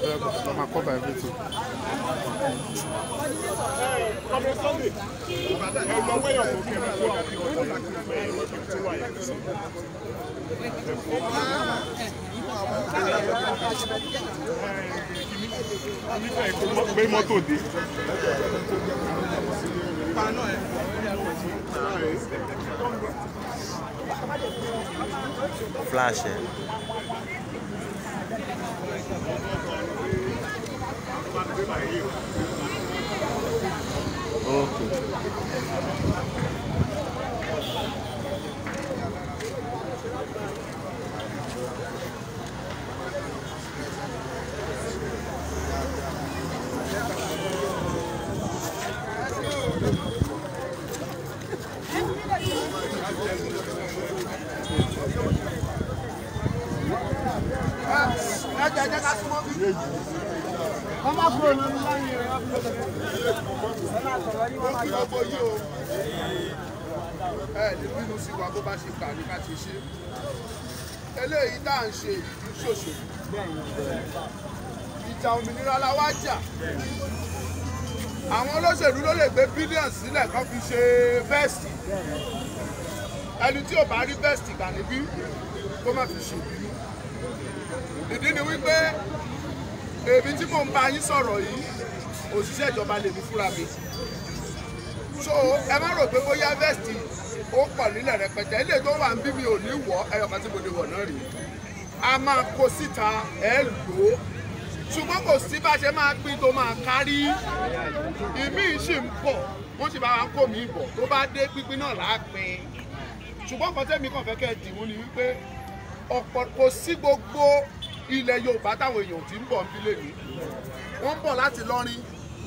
I'ma cover everything. Gbé mọ́tò dé. Flash. Okay. Nínú sí wa bó bá ṣe kà ní ká ti ṣe eléyìí tá à ń ṣe ìdí ṣòṣèlú ìjà òmìnira la wá jà àwọn olóṣèlú ló lè gbé bílíọ̀nù sílẹ̀ kán fi ṣe vẹ́ẹ̀sì ẹni tí ò bá rí vẹ́ẹ̀sì gbà níbí kó má fi ṣèbínú ìdí ni wípé èmi tí mò ń bá yín sọ̀rọ̀ yìí òṣìṣẹ́ ìjọba lèmi fúnra mi so ẹ má rò pé bóyá vẹ́ẹ̀sì ó pọ̀ nílẹ̀ rẹpẹtẹ ilé tó wà ń bí mi ò ní wọ̀ ẹyọkan tí mo lè wọ̀ náà rí a máa kó síta ẹ lò ó ṣùgbọ́n kò sí bá ṣe máa pín tó máa kárí ìmí ṣì ń bọ̀ wọ́n sì bá wa kó mi bọ̀ tó bá dé pínpín náà láàpin ṣùgbọ́n kan tẹ́mi kàn fẹ́ kẹ́ ẹ dìmú ni wípé ọ̀pọ̀ kò sí gbogbo ilẹ̀ Yorùbá táwọn èèyàn ti ń bọ̀ ń bí lèmi wọ́n ń bọ̀ láti Ìlọrin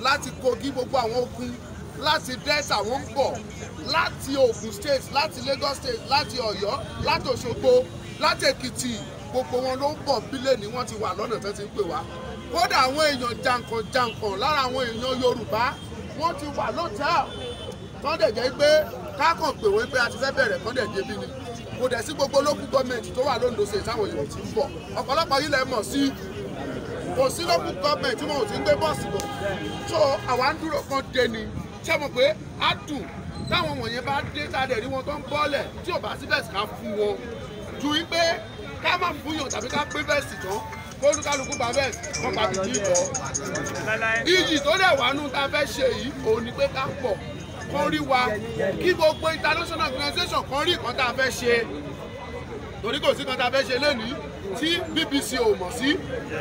láti Kogi gbogbo àwọn ogun láti Delta wọ́n ń bọ̀ láti Ogun State láti Lagos State láti Ọ̀yọ́ láti Òṣogbo láti Èkìtì gbogbo wọn ló ń bọ̀ bílẹ̀ ni wọ́n ti wà lọ́nà tó ti ń pè wá kódà àwọn èèyàn jankan lára àwọn èèyàn Yorùbá wọ́n ti wà lọ́tẹ̀ẹ̀lì kán dẹ̀ jẹ́ pé káàkàn pè wọ́n pé a ti fẹ́ bẹ̀rẹ̀ kán dẹ̀ débi ni kò dẹ̀ sí gbogbo local government tó wà lóńdó ṣe táwọn èèyàn ti ń bọ̀ ọ̀pọ̀lọpọ̀ yìí lẹ mọ̀ sí kò sí local government tí wọn ò ti ń gbé bọ́ọ̀sì bọ̀ so àwa ń dúró kan dé ni ṣé mo pé á dùn táwọn wọ̀nyẹn bá dé tá a dẹ̀ rí wọn tó ń bọ́ọ̀lẹ̀ tí ò bá sí bẹ́ẹ̀ sì ká fún wọn ju wípé ká má fún yàn tàbí ká pín bẹ́ẹ̀ sì tán kólúkálukú bá bẹ́ẹ̀ wọ́n pa bìbí lọ. iyì tó dẹ̀ wà nù tá a fẹ́ ṣe yìí òun ni pé ká pọ̀ kán rí wa kí gbogbo international organisation kan rí nǹkan tá a fẹ́ ṣe torí kò sí nǹkan tá a fẹ́ ṣe lónìí tí BBC ò mọ̀ sí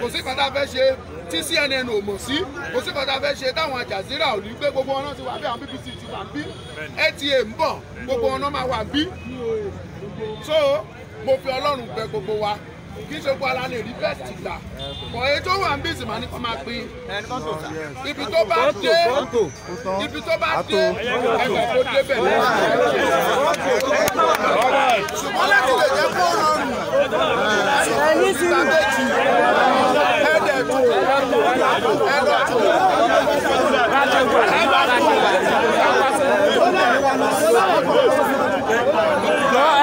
kò sí nǹkan tá a fẹ́ ṣe tí CNN ò mọ̀ sí kò sí nǹkan tá a fẹ́ ṣe táwọn Al Jazeera ò ní gbé gbogbo wọn náà ti wà bí àwọn BBC ti wà bí ATA ń bọ̀ gbogbo wọn náà máa wà bí so mo fi Ọlọ́run bẹ̀ gbogbo wa kí ṣe gbọ́ ala lè rí bẹ́ẹ̀sì gbà kọ̀ èyí tó wà ń bí ìsìn máa ní kó máa pín ibi tó bá dé ẹgbẹ́ tó dé bẹ̀ ṣùgbọ́n láti lè jẹ́ kó rọrùn ẹni sí ìgbàgbéjì ẹ̀ẹ́dẹ̀ tó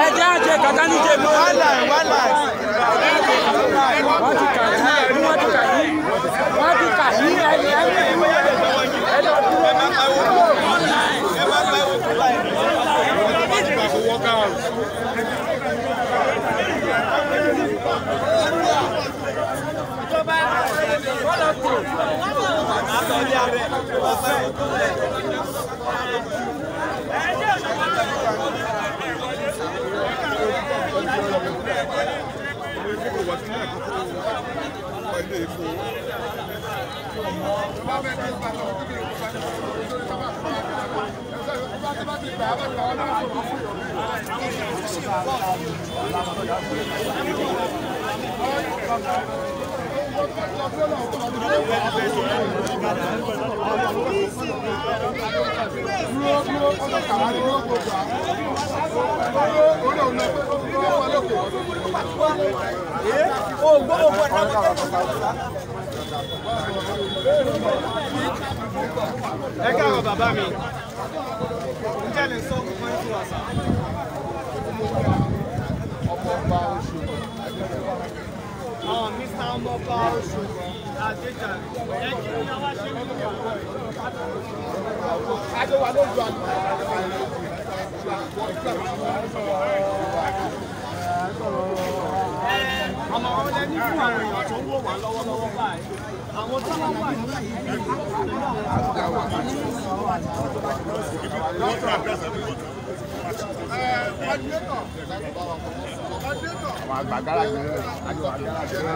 ẹjẹ́ àjẹ kàkà ní jẹ́ mọ́ wọ́n ti kà yí ẹ káàárọ̀ bàbá mi ǹjẹ́ lè sọ fún ẹ fún àṣà. ọmọ ọba oṣù Mr. Ọmọba Òṣùwọ̀n Adéjàre. Ẹ kí ni àwa ṣe nínú ìyàwó rẹ̀? Adéwà ló ju àlùkò. Àmọ́ àwọn ẹni fún àwọn èèyàn tó ń wò wá lọ́wọ́lọ́wọ́ báyìí. Àwọn tó wọ́n wà ní ìlú àwọn àgbàgbára yẹn àjọ àgbàgbára yẹn.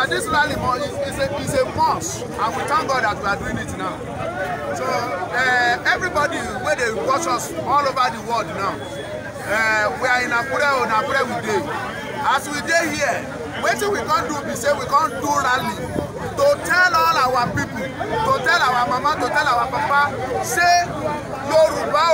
This rally is a must, and we thank God that we are doing it now. So everybody, where they watch us all over the world now, we are in Akure, we dey. As we dey here, what we can't do, we say we can't do rally to tell all our people, to tell our mama, to tell our papa, say Yoruba,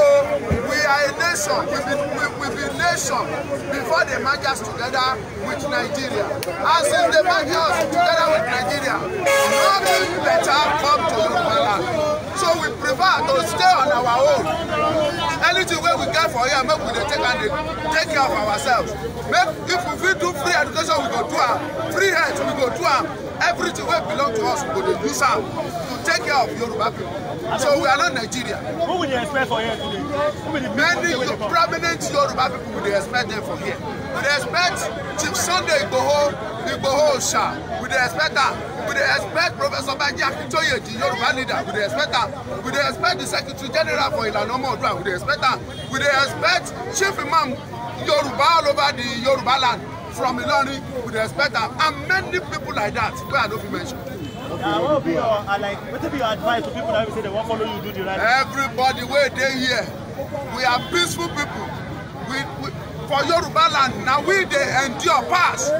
we are a nation, we be nation before they merge us together with Nigeria. As if they merge us together with Nigeria, nothing better come to Yoruba land. So we prefer to stay on our own. Anything where we get for here, make we take care of ourselves. If we do free education, we go do it. Free health, we go do it. Everything will belong to us, we will use them to take care of Yoruba people. So we are not Nigeria. Who will you expect for here today? Many prominent Yoruba people will expect them for here. We expect Chief Sunday Igboho Sha. We expect that. We expect Professor Banji Akintoye, the Yoruba leader. We expect that. We expect the Secretary General for Ilana Odua. We expect that. We expect Chief Imam Yoruba all over the Yoruba land. From Ilani, we respect them, and many people like that, where I don't mention. What will be your advice to people that say they won't follow you do the right? Everybody where they here, we are peaceful people. For Yoruba land, now they endure past.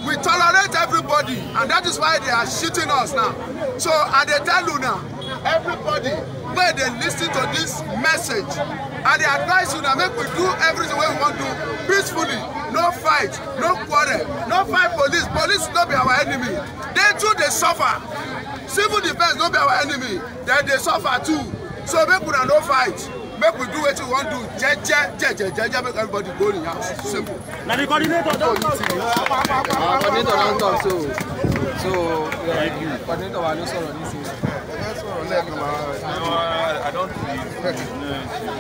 We tolerate everybody, and that is why they are shooting us now. So, and they tell you now, everybody where they listen to this message, and they advise you now, make we do everything we want to do peacefully. No fight, no quarrel, no fight police. Police not be our enemy. They too, they suffer. Civil defense not be our enemy. They suffer too. So make we no fight. Make we do what we want to do. Jeje, make everybody go in house. Simple. Now the coordinator don't talk. Coordinator don't talk, so coordinator wa no sọ̀rọ̀ nísìnyí. lẹ́ẹ̀kan máa. I don't see it.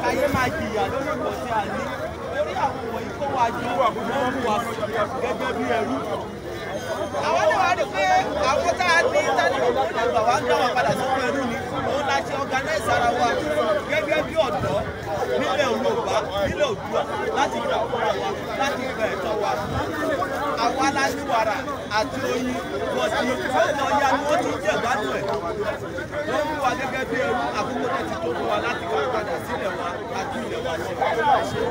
Ayé máa jìyà lórí ọ̀pọ̀ tí a ní lórí àwọn wọ̀nyí kó wá jù wọ́n mú wa gẹ́gẹ́ bí ẹrú. Àwọn lè wá rí pé àwọn tá a ní tánìlò tó lè gbà wá ń dá wa padà sókè ẹrú ni òun la ṣe organize ara wa gẹ́gẹ́ bí ọ̀dọ́ nílẹ̀ Yorùbá nílẹ̀ Oòduà láti gbà fúnra wa láti gba ẹ̀tọ́ wa. Àwa la ní wàrà àti oyin wọ́n ti ọ̀nà ya ni wọ́n ti jẹ́ ìgbádùn ẹ̀. Wọ́n mú wa gẹ́gẹ́ bí ẹrú àkókò tẹ̀ ti tó fún wa láti wá padà sílẹ̀ wa àti ilẹ̀ wa ṣe.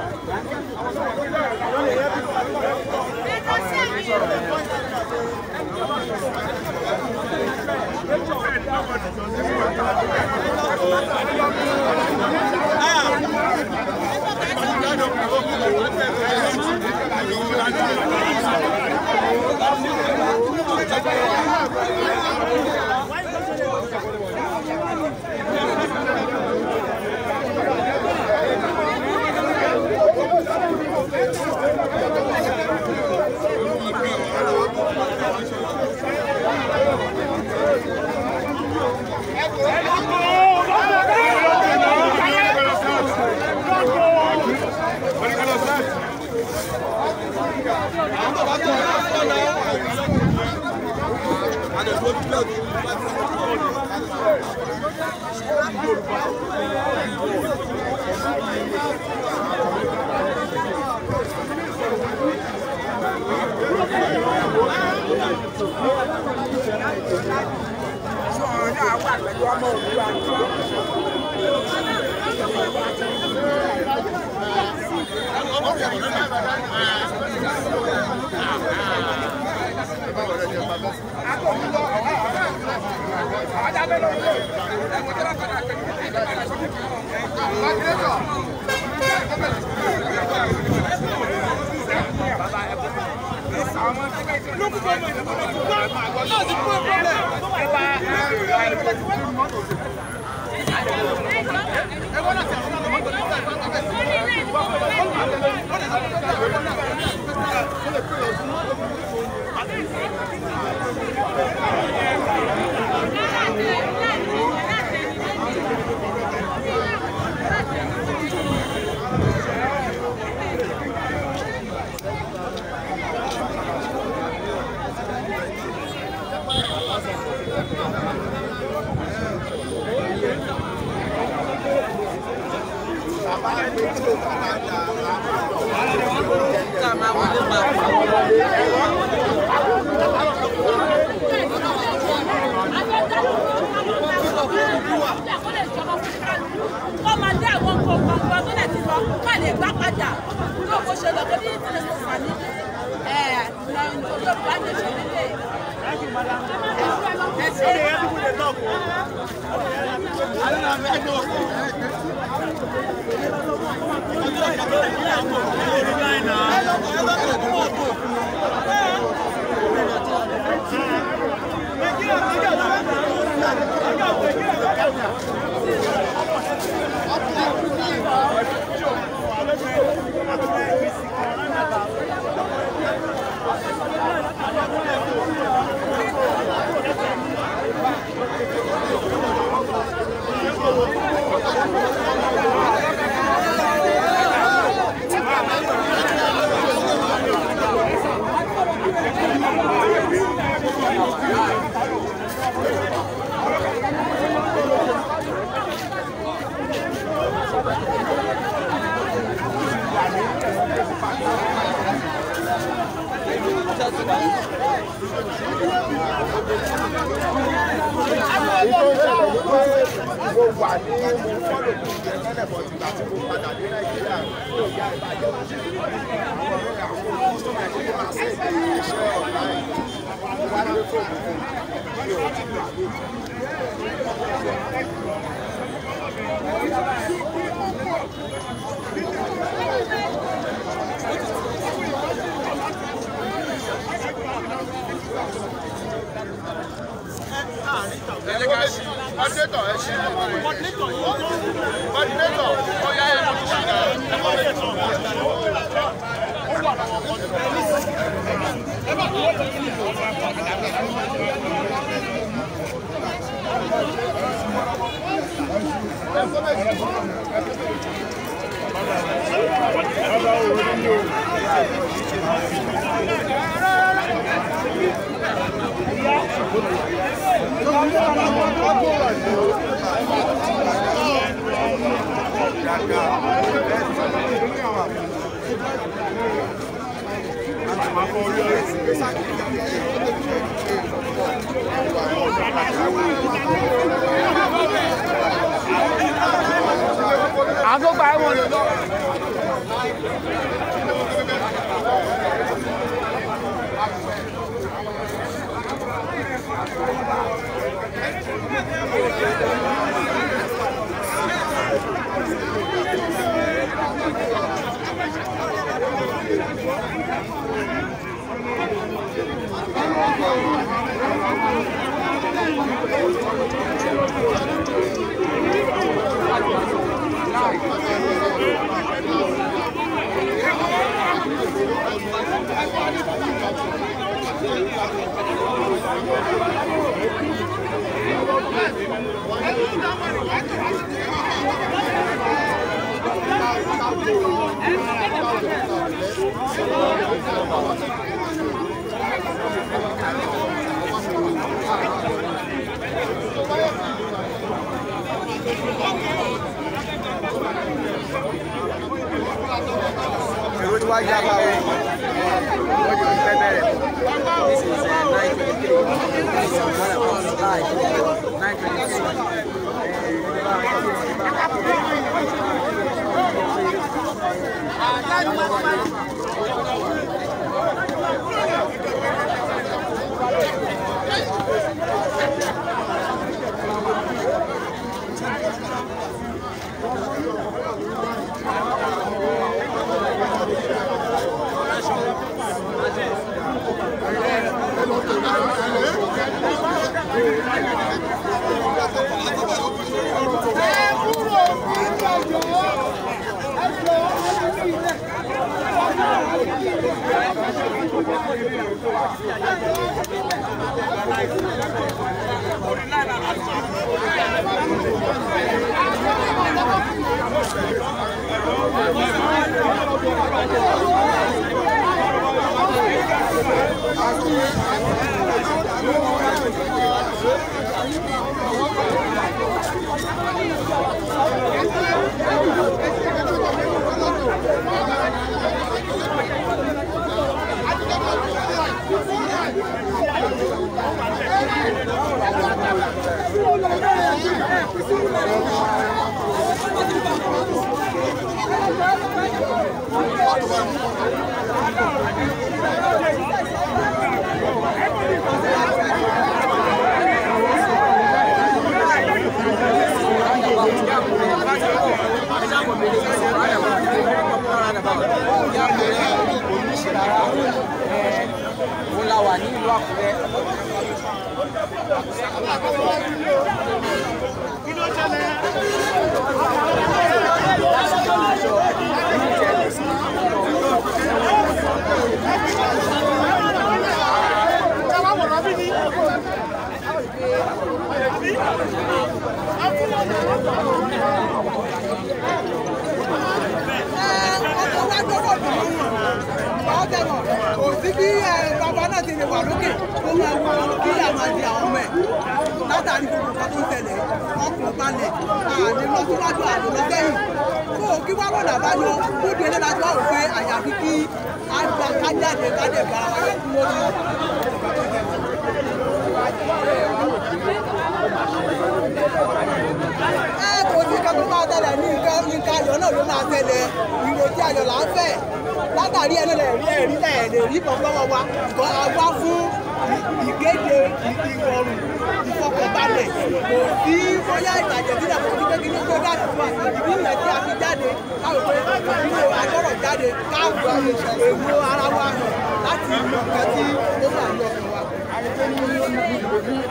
I'll go buy one. This is 923. ìkéde ìrọ̀rùn ìfọkànbalẹ̀ kò sí bóyá ìbàjẹ́ sílẹ̀ kò sí pé kí ní tó dáàbò fún wa ìdí ìyẹn tí a fi jáde káwọn pé ìdílé agbọ́dọ̀ jáde káwọn èwo ara wa hàn láti ìlú nǹkan tí ó wà ní ọkàn wa.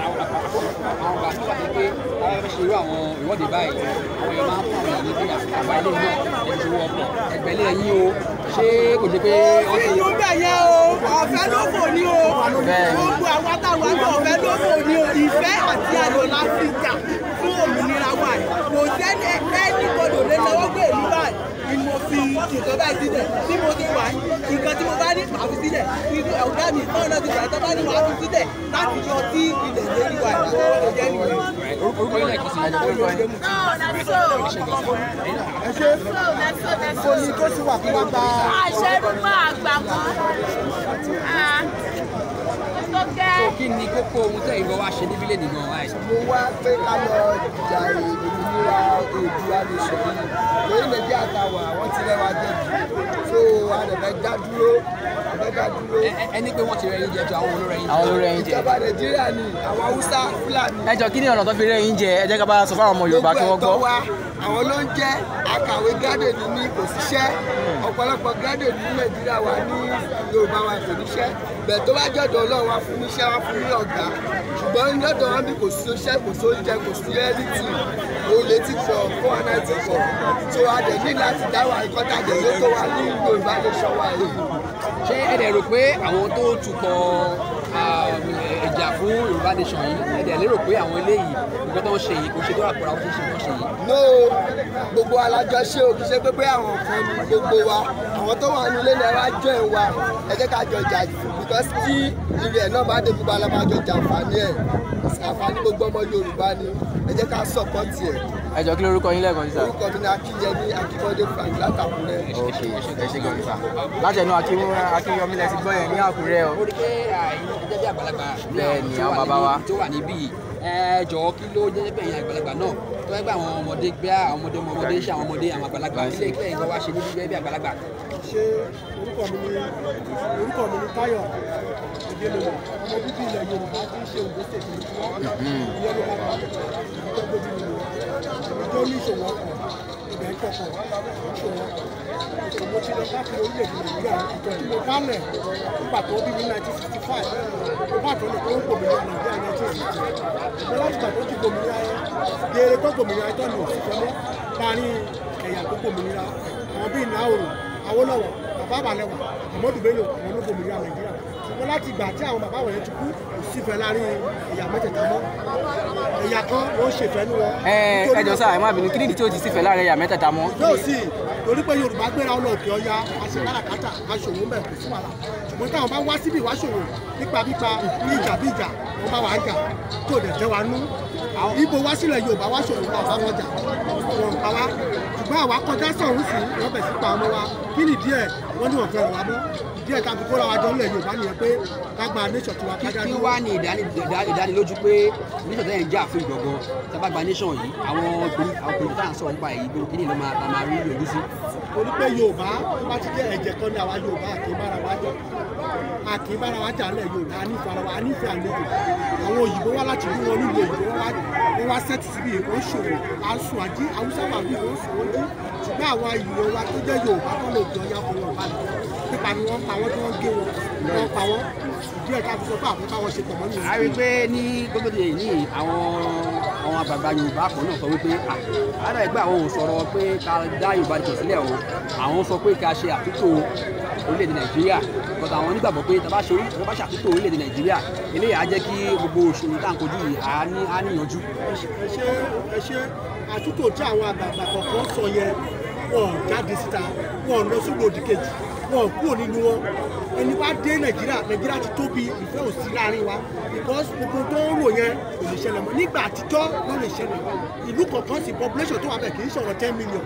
àwọn bàbá tó wà ní pé àwọn fẹ́ ṣe irú àwọn ìwọ́de báyìí àwọn èèyàn máa ń fún àwọn èèyàn níbi àbá ilé náà ẹ̀jú ọkọ̀ ẹgbẹ̀lẹ́ yín o ṣé kò ṣe pé ó ti yún bẹ̀ yẹn o ọ̀fẹ́ ló fò ní o gbogbo àwọn táwọn àgbẹ̀ ọ̀fẹ́ ló fò ní o ìfẹ́ àti ayọ̀ la fi jà fún òmìnira wa kò sẹ́ni ẹni gbọdọ̀ lé lọ́wọ́ pé èmi báyìí ni mo fi nǹkan báyìí sílẹ̀ tí mo ti wà nǹkan tí mo bá ní màá fi sílẹ̀ ọ̀gá mi náà náà ti gbà tó bá ní màá fi sílẹ̀ láti yọ sí ilẹ̀ lórí wa ìwọ ọ̀jẹ̀ nìyẹn. orúkọ yín lẹ́ẹ̀kan sí i orúkọ yín. ẹ ṣe foni tó ti wà fún wa gba. àṣẹrú máa gbà mọ́ tó kẹ́. kí ni kókó ohun tẹ́ ìwọ wá ṣe níbí lè nìgan wáyé. mo wá pé ká lọ jà ìnira Oòduà nation yìí lórí Nàìjíríà táwa wọ́n ti rẹwà jẹ jù so àdàbẹ̀ dá dúró ẹni pé wọ́n ti rẹ yín jẹ ju àwọn olórẹ yín jẹ. àwọn olórẹ yín jẹ. ìjọba Nàìjíríà ni àwọn Haúsá Fúlàní. ẹ jọ kí ni ọ̀nà tó fi rẹ yín jẹ ẹ jẹ́ ká bá sọ fún àwọn ọmọ Yorùbá kí wọ́n gbọ́. gbogbo ẹ̀tọ́ wa àwọn ló ń jẹ́ akàwé gádé ní ní kò síṣẹ́ ọ̀pọ̀lọpọ̀ gádé ní Nàìjíríà wa ní Yorùbá wa kò níṣẹ́ bẹ́ẹ̀ tó bá jọ̀dọ̀ Ọlọ́run wa fún níṣẹ́ wa fún ní ọ̀gá ṣùgbọ́n lọ́dọ̀ wọn bí kò sí iṣẹ́ kò sí oúnjẹ kò sí ẹ́rìtì olè ti pọ̀ fún ọ̀nà ti pọ̀ tó a dẹ̀ ní láti dá wa ìkọ́ta jẹ̀ ló tó wa ní Yorùbá nation wa yìí. ṣé ẹ dẹ̀ rò pé àwọn tó tukọ̀ ìjà fún Yorùbá nation yìí ẹ dẹ̀ lérò pé àwọn eléyìí nǹkan tó ń ṣe yìí kò ṣe tó àpòrá ó ti ṣe tó ṣe yìí. no gbogbo alájọṣe ò kì í ṣe pé pé àwọn kan ní gbogbo wa àwọn tó wà nílé náà wá jọ ẹ̀ wa ẹ jẹ́ ká jọ jà because tí ilé ẹ̀ náà bá dé gbogbo alámájọ jà àǹfààní ẹ̀ àǹfààní gbogbo ọmọ Yorùbá ni ẹ jẹ́ ká sọ̀pọ̀tì ẹ̀. ẹ jọ kí lórúkọ yín lẹ́ẹ̀kan sísà. orúkọ mi ni Akínyẹmí Akínbọ́dé Frank látàkùrẹ́. ok ẹ ṣe gan sísà láti ẹnu Akínyẹmí lẹ ti gbọ́ yẹn ní Àkúrẹ́ o. ó rí pé ẹjẹ́ bí àgbàlagbà bẹ́ẹ̀ ni àwọn bàbá wa tó wà níbí ẹ jọ̀ọ́ kí ló jẹ́ pé ẹ̀yin àgbàlagbà náà tó ẹgbẹ́ àwọn ọmọdé gbé àwọn ọmọdé ṣe àwọn ọmọdé àwọn àgbàlagbà ilé ìpẹ́ ìgbọ́ wá ṣe níbi bí àgbàlagbà. ṣé orúkọ mi ni Táyọ̀ Ìdílé ọmọ bíbí ilẹ̀ Yorùbá tí ń ṣe Oǹdó State ní ìyẹn ló bá wà ìtọ́jú mi nìyẹn ìjọ ní ìṣòwò ọkọ̀ ìgbà ń kọ̀kọ̀ ìṣòwò mo ti lọ káàkiri orílẹ̀-èdè Nàìjíríà ìtọ́jú mo bá lẹ̀ nígbà tó bí ní 1965 mo bá tó lè kó gbòmìnira Nàìjíríà 1960 mo láti gbà tó ti gbòmìnira yẹn déere tó gbòmìnira yẹn tó ní òṣìṣẹ́ mọ́ láàrin ẹ̀yà tó gbòmìnira àwọn bíi Ìnáòrò Awólọ́wọ̀ bàbá Àbàlẹ̀wà Ahmadu Bello àwọn ló gbòmìnira Nàìjíríà ṣùgbọ́n láti ìgbà tí àwọn bàbá wọ̀nyẹn ti kú kò sífẹ̀ẹ́ láàrin ẹ̀yà mẹ́tẹ̀ẹ̀ta mọ́ ẹ̀yà kan ló ń ṣèfẹ́ nú wọn. ẹ jọ sáà ẹ má bínú kí nìdí tí ó ti sífẹ̀ẹ́ láàrin ẹ̀yà mẹ́tẹ̀ẹ̀ta mọ́. yóò sì torí pé Yorùbá gbéra ọ̀nà òkè ọya aṣẹ káràkátà aṣòwò mẹ́ kò sí wàhálà ṣùgbọ́n táwọn bá wá síbi ìwáṣòwò nípa pípa ní ìjà bí ìjà wọn bá wà á jà tó dẹ̀ tẹ́ wa nú ibo wá sílẹ̀ Yorùbá wá ṣòwò wà bá wọn jà wọn pa wá ṣùgbọ́n àwa kọjá sọ̀rọ̀ sí wọn bẹ̀ sí pa ọmọ wa kí nìdí ẹ̀ wọ́n ní wọn fẹ́ wà mọ́ díẹ̀ ká fi kóra wa jọ nílẹ̀ Yorùbá nìyẹn pé ká gba nation tiwa kájà ní. kí wá ní ìdánilójú pé nation tẹ́yìn jà fún ìgbọ̀ngàn tábà gba nation yìí àwọn kòlítà tá à ń sọ̀rọ̀ nípa èyí gbogbo kíní ló máa rí yọjú sí. torí pé Yorùbá tó bá ti jẹ́ ẹ̀jẹ̀ kan ní àwa Yorùbá àkìbára wa jà lẹ̀ Yorùbá anífẹ́ ara wa anífẹ́ àlejò àwọn òyìnbó wá láti rí wọn nílùú òyìnbó wọn wá sẹ́ẹ̀tì síbi ìwọ́n ṣòwò àsùn àjí Haúsá wà bí wọ́n sùn wọ́n jí ṣùgbọ́n àwọn ìwé wa tó jẹ́ Yorùbá tó lè jọ ya fún wọn balẹ̀ nípa ni wọ́n pa wọ́n tí wọ́n gé wọn wọ́n pa wọ́n díẹ̀ ká fi sọ pé àkókò àwọn ṣe pọ̀ mọ́ nìyẹn. a rí i pé ní gbogbo ní àwọn àgbààgbà Yorùbá kan náà sọ wípé àádọ́ ẹgbẹ́ àwọn ò sọ̀rọ̀ pé ká dá Yorùbá nation sílẹ̀ o àwọn sọ pé ká ṣe àtúntò orílẹ̀-èdè Nàìjíríà because àwọn onígbàgbọ́ pé tá bá ṣàtúntò orílẹ̀-èdè Nàìjíríà eléyà á jẹ́ kí gbogbo òṣèlú tá à ń kojú yìí á níyanjú. ẹ ṣe àtúntò tí àwọn àgbààgbà kọ̀ọ̀kan sọ yẹn wọn jáde síta wọn lọ sí gbòdì kejì wọn kúrò nínú wọn ẹni bá dé Nàìjíríà ti tóbi ìfẹ́ ò sí láàrin wa because gbogbo tó ń rò yẹn kò lè ṣẹlẹ̀ mọ́ nígbà àtijọ́ ló lè ṣẹlẹ̀ ìlú kọ̀ọ̀kan sí population tó wà bẹ̀ kì í sọ̀rọ̀ 10 million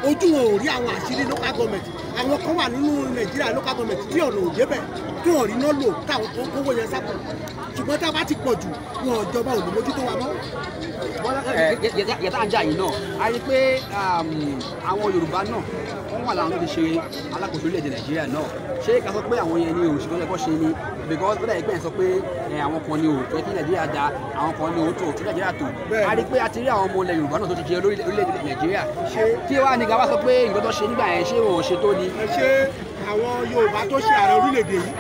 ojú wọn ò rí àwọn àṣírí local government àwọn kan wà nínú Nàìjíríà local government tí ọ̀nà òde bẹ̀ tí wọ́n rí náà lò táwọn kówó yẹn sápò ṣùgbọ́n tá a bá ti pọ̀ jù wọn ìjọba ò lè mójútó wa mọ́. yàtá ń jà yìí náà a rí i pé àwọn Yorùbá náà wọ́n wà láwọn tó ti ṣe alákòóso orílẹ̀-èdè orílẹ̀-èdè Nàìjíríà náà ṣé ká sọ pé àwọn yẹn ni òṣèlú ẹ̀kọ́ ṣe ni because bọ́dà ẹgbẹ́ yẹn sọ pé àwọn kan ni ò fẹ́ kí Nàìjíríà da àwọn kan ni ò tó kí Nàìjíríà tó a rí pé a ti rí àwọn ọmọ ilẹ̀ Yorùbá náà tó ti jẹ orílẹ̀-èdè Nàìjíríà kí wàá ní ká wá sọ pé nǹkan tó ṣe nígbà yẹn ṣé wọn ò ṣe tó ni. ṣé àwọn Yorùbá tó ṣe ààrẹ orílẹ̀-èdè yìí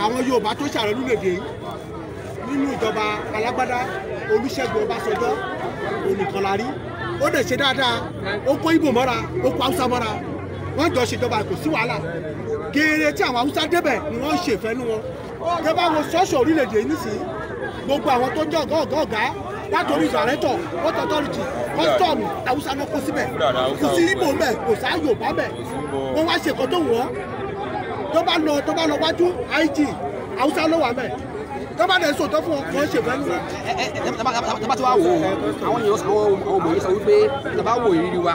àwọn Yorùbá tó ṣe ààrẹ orílẹ̀-èdè yìí nínú ìjọba alágbádá Olúṣẹ́gun Ọbásanjọ́ onìkan la rí ó dẹ̀ ṣe dáadáa ó kó Ìgbò mọ́ra ó kó Haúsá mọ́ra wọ́n jọ ṣèjọba kò sí wàhálà geere tí àwọn Haúsá débẹ̀ ni wọ́n ń ṣèfẹ́nu wọn tẹ́ bá wo ṣọ́ọ̀ṣì orílẹ̀-èdè yìí nísìnyí gbogbo àwọn tó jẹ́ ọ̀gá látòrí ìdàrẹ́tọ̀ port authority kọ́sítọ́ọ̀mù Haúsá náà kó síbẹ̀ kò sí Ìgbò ńbẹ̀ kò sá Yorùbá ńbẹ̀ wọ́n wá ṣèkọ́ tó wọ́n tó bá lọ wájú IG Haúsá ló wà ńbẹ̀ tọ́ba dẹ̀ sọ̀tọ́ fún wọn ṣèfẹ́nu wọn. tábà tí wàá wò ó àwọn èèyàn àwọn ọmọ yìí sọ wípé tábà wò ìrírí wa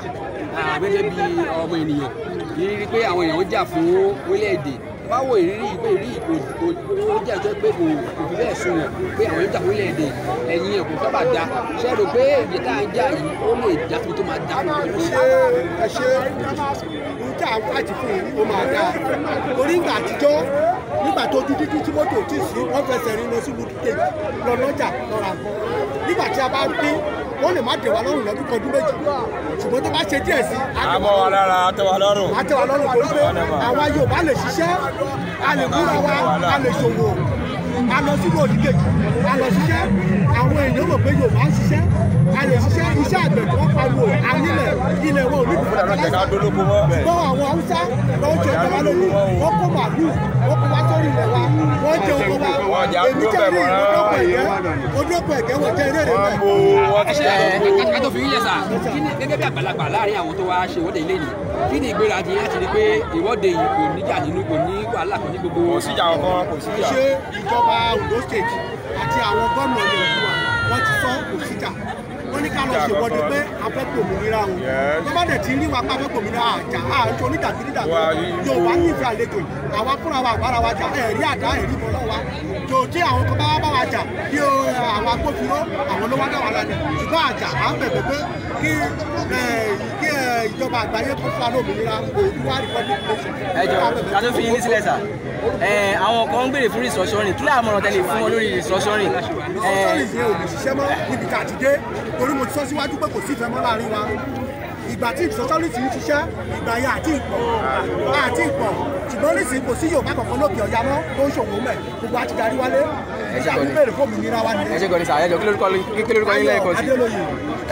gẹ́gẹ́ bí ọmọ ènìyàn ìrírí pé àwọn èèyàn ń jà fún orílẹ̀-èdè tábà wò ìrírí pé ìrírí ó jẹ́ ìjọ pé kò fi bẹ́ẹ̀ sùn pé àwọn èèyàn jà fún orílẹ̀-èdè ẹ̀yìn ẹ̀ kò sábà da ṣe rò pé èyí tá à ń jà yìí ó lè já tó máa dá fún ọdún. ẹ ṣe níta àfáàjì fún yìí ó máa dáa torí ìgbà àtijọ́ nígbà tó ju títí tí mọ́tò tí sí wọ́n fẹsẹ̀ rìn lọ sí lùdíje lọ́nọ́jà lọ́ra nǹkan nígbà tí a bá dé wọ́n lè má dẹ̀ wá lọ́rùn lọ́dún kan ọdún méjì ṣùgbọ́n tó bá ṣe díẹ̀ sí àmọ́ wa lára àtẹwà lọ́rùn torí pé àwa Yorùbá lè ṣiṣẹ́ a lè múra wa a lè ṣòwò a lọ sínú òdìkejì a lọ ṣiṣẹ́ àwọn èèyàn mọ̀ pé Yorùbá ń ṣiṣẹ́ a lè ṣiṣẹ́ iṣẹ́ àgbẹ̀ tó wọ́n pariwo ànílẹ̀ ilẹ̀ wọn ò ní gbọ́ àwọn Haúsá lọ́wọ́ jẹ ìjọba lórí wọ́n kó màálù wọ́n kó wá sórí ilẹ̀ wa wọ́n jẹ oko wa èmi jẹ́ rí odókò ẹ̀gẹ́ wọ́n jẹ́ eré rẹ̀ ká tó fi yíyẹ sà gẹ́gẹ́ bí àgbàlagbà láàrin àwọn tó wá ṣe ìwọ́de ilé ni kí ni ìgbéradì láti rí pé ìwọ́de yìí kò níjà nínú kò ní wàhálà kò ní gbogbo. kò síjà ọkọ kò síjà. ṣé ìjọba Ondo State àti àwọn gómìnà Yorùbá wọ́n ti sọ kò síjà wọ́n ní ká lọ ṣèwọ́de pé afẹ́pọ̀ òmìnira wọn tó bá dẹ̀ ti rí wa pé afẹ́pọ̀ òmìnira àjà àjọ onídàgídídàgbọ́ Yorùbá nífẹ̀ẹ́ àlejò àwa fúnra wa àgbára wa jà ẹ̀rí àdá ẹ̀rí bọ́lá wa tó tí àwọn kan bá wá bá wa jà bí àwọn agbófinró àwọn ló wá dá wa lálẹ́ ṣùgbọ́n àjà à ń bẹ̀bẹ̀ pé kí ìjọba àgbáyé kó fún wa ní òmìnira Oòduà Republic Nation. ẹ jọ ká tó fi yín ní sílẹ̀ sà àwọn kan ń béèrè fún restructuring kí lè àmọ̀ràn tẹ́lẹ̀ fún wọn lórí restructuring. restructuring yẹn ò lè ṣiṣẹ́ mọ́ níbi tá a ti dé torí mo ti sọ síwájú pé kò sí ìfẹ́ mọ́ láàrin wa ìgbà tí restructuring ń ṣiṣẹ́ ìgbà yẹn àti ìpọ̀ ṣùgbọ́n nísìnyí kò sí Yorùbá kankan lókè ọ̀yà mọ́ tó ń ṣòwò mẹ́ gbogbo àti darí wálé nígbà tó bèrè fún òmìnira wa nìyẹn. ẹ ṣe gọ̀ọ́nì sà ẹ jọ kí lórúkọ yín lẹ́ẹ̀kan sí. Adélóyè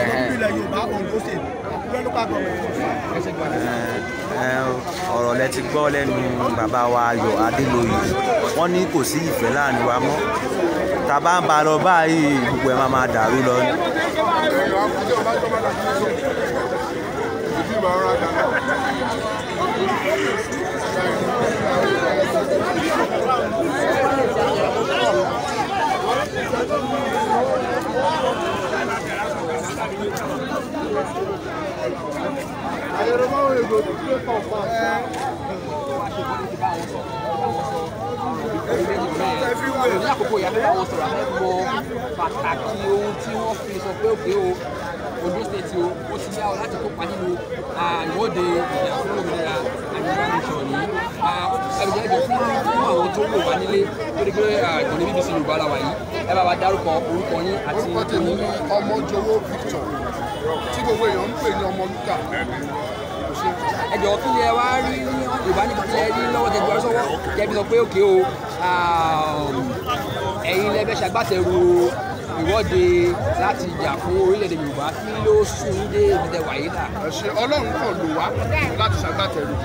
ìpínlẹ̀ Yorùbá Ondo State Àkúrẹ́ local government. ọ̀rọ̀ lẹ ti gbọ́ lẹ́nu bàbá wa Ayọ̀ Adélóyè wọ́n ní kò sí ìfẹ́ láàrin wa mọ́ tá bá ń ba lọ báyìí gbogbo ẹ̀ máa dàrú lọ ni. ní àkókò ìyá fẹ́ wọn sọ̀rọ̀ àfẹ́ mọ pàtàkì ohun tí wọ́n fi sọ pé òkè o Ondo State o ó ti yá ọ láti kópa nínú ìwọ́de ìjà fún òmìnira Yorùbá nation ní ẹ̀rùjẹ́ ẹ̀jọ̀ fún àwọn tó wò wá nílé lórí pé ìkànnì BBC Yorùbá la wà yìí ẹ bá wa dárúkọ orúkọ yín àti orúkọ tèmi ní Ọmọjọwọ Victor tí gbogbo èèyàn ń pè ní Ọmọlúkà. ẹ jọ̀ọ́ kí lẹ wá rí ní Yorùbá nípa kí lẹ rí lọ́wọ́ tẹ gbọ́ sọ́wọ́ jẹ́bi sọ pé òkè o ẹ̀yin lẹ fẹ́ ṣagbátẹrù ìwọ́de láti jà fún orílẹ̀-èdè Yorùbá kí ló sún dé ibi tẹ wàyí là. ẹ ṣe Ọlọ́run kan lò wá láti ṣagbátẹrù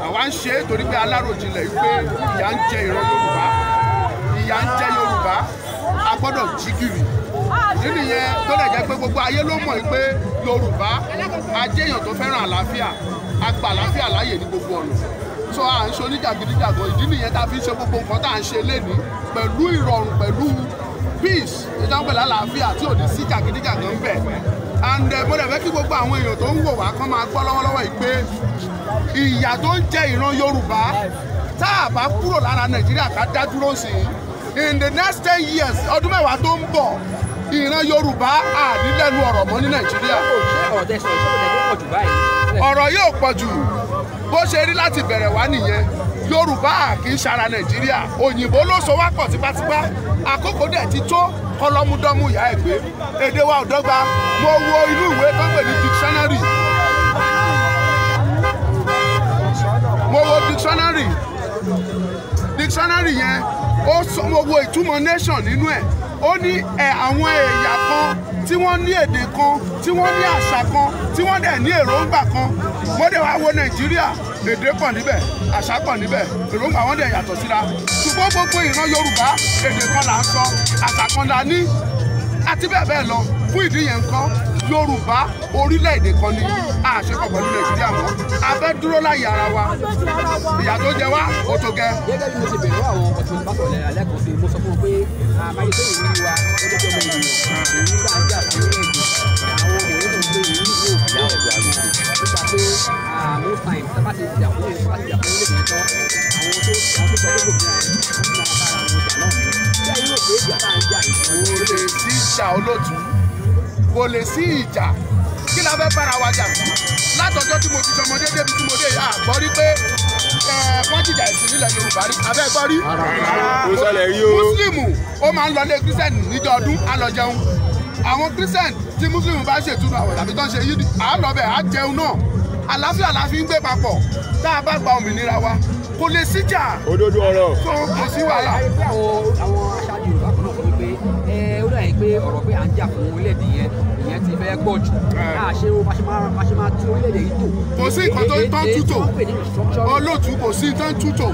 àwa ń ṣe é torí pé aláròjinlẹ̀ pé ìyà ń jẹ ìran Yorùbá ìyà ń jẹ Yorùbá a gbọ́dọ̀ jí gìrì ìdí nìyẹn tó lè jẹ́ pé gbogbo ayé ló mọ̀ pé Yorùbá ajéèyàn tó fẹ́ràn àlàáfíà àgbà àlàáfíà láàyè ní gbogbo ọ̀nà so à ń ṣe oníjàgídíjàgan ìdí nìyẹn tá a fi ń ṣe gbogbo nǹkan tá à ń ṣe lénìí pẹ̀lú ìrọ̀rùn pẹ̀lú peace ìjọba àlàáfíà tí ò ní sí jàgídíjàgan ń bẹ̀ and mo dẹ̀ fẹ́ kí gbogbo àwọn èèyàn tó ń wò wá kán máa gbọ́ lọ́wọ́lọ́wọ́ yìí pé ìyà tó ń jẹ ìran Yorùbá tá a bá kúrò lára Nàìjíríà ká dá dúró sí in the next 10 years ọdún mẹ́wàá tó ń bọ̀ ìran Yorùbá à ní lẹ́nu ọ̀rọ̀ mọ́ ní Nàìjíríà. ọ̀rọ̀ tẹ sọ ìṣẹ́ kò tẹ̀ kó pọ̀ jù báyìí. ọ̀rọ̀ yóò pọ̀ jù bó ṣe rí láti bẹ̀rẹ̀ wá nìyẹn Yorùbá kì í ṣara Nàìjíríà òyìnbó ló so wá pọ̀ tipátipá àkókò dẹ̀ ti tó kọlọ́múdọ́mú ìyá ẹ̀ gbé èdè wa ò dọ́gba mo wo inú ìwé tó ń pè ní dictionary mo wo dictionary yẹn ó sọ mo wo ìtumọ̀ nation nínú ẹ̀ ó ní àwọn ẹ̀yà kan tí wọ́n ní èdè kan tí wọ́n ní àṣà kan tí wọ́n dẹ̀ ní èròǹgbà kan mo dẹ̀ wá wo Nàìjíríà èdè pọ̀ níbẹ̀ àṣà pọ̀ níbẹ̀ èròǹgbà wọn dẹ̀ yàtọ̀ síra ṣùgbọ́n gbogbo ìran Yorùbá èdè kan là ń sọ àṣà kan là ní àti bẹ́ẹ̀ bẹ́ẹ̀ lọ fún ìdí yẹn nǹkan Yorùbá orílẹ̀-èdè kan ni àṣepọ̀ pẹ̀lú Nàìjíríà mọ́ a fẹ́ dúró láyé ara wa ìyà tó jẹ wá ó tó gẹ́. gẹ́gẹ́ bí mo ṣe bẹ̀rẹ̀ àwọn ọkọ̀ tí mo bá sọ̀rọ̀ lẹ́yìn alẹ́kọ̀ọ́ sí mo sọ fún wọn pé àmàlẹ́ tó ìrírí wa ó tó tó ọmọ ènìyàn èyí bá ń jà fún orílẹ̀-èdè àwọn ọmọ orílẹ̀-èdè pé ìrírí yóò fi àwọn ọ̀dọ́ àgbègbè nípa pé most times tá bá ti jà fún orílẹ̀-èdè tán àwọn tó sọ pé kò lè sí ìjà kí la fẹ́ bára wa jà fún látọjọ́ tí mo ti sọmọdé débi tí mo dé yà gbọ́ rí pé wọ́n jìjà ẹ̀sìn nílẹ̀ Yorùbá rí abẹ́ gbọ́ rí. Mùsùlùmù ó máa ń lọ lé kírísítẹ́nì níjọ́ ọdún á lọ jẹun àwọn kírísítẹ́nì tí Mùsùlùmù bá ṣètùnú àwẹ̀ tàbí tó ń ṣe yídì á lọ bẹ̀ á jẹun náà àlàáfíà la fi ń gbé papọ̀ tá a bá gba òmìnira wa kò lè síjà. Òdodo ọ̀rọ̀. Kò sí wàhálà. àwọn aṣáájú Yorùbá kan náà sọ wípé ó dà yín pé ọ̀rọ̀ pé à ń jà fún orílẹ̀-èdè yẹn ìyẹn ti fẹ́ pọ̀ jù àṣé o bá ṣe máa tú orílẹ̀-èdè yìí tò. kò sí nǹkan tó ń tán tútò olóòtú kò sí tán tútò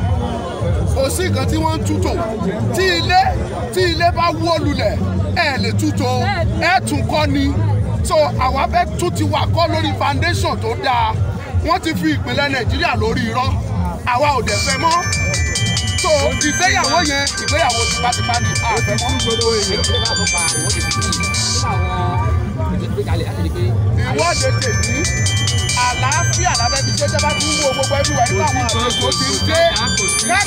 kò sí nǹkan tí wọ́n ń tútò tí ilé bá wó lulẹ̀ ẹ̀ lè tútò ẹ̀ tún kọ́ ni so àwa fẹ́ tún ti wà kọ́ lórí foundation tó dáa wọ́n ti fi ìpínlẹ̀ Nàìjíríà lórí irọ́ àwa ò dẹ̀ fẹ́ mọ́ so ìgbéyàwó yẹn ìgbéyàwó tipátipá ni àfẹ́ mọ́. ìwọ́de tèmi àlàáfíà lábẹ́ fi ṣe jẹ́ bá ti ń wo gbogbo ẹbí wa nípa àwọn àgbègbè tí ń dé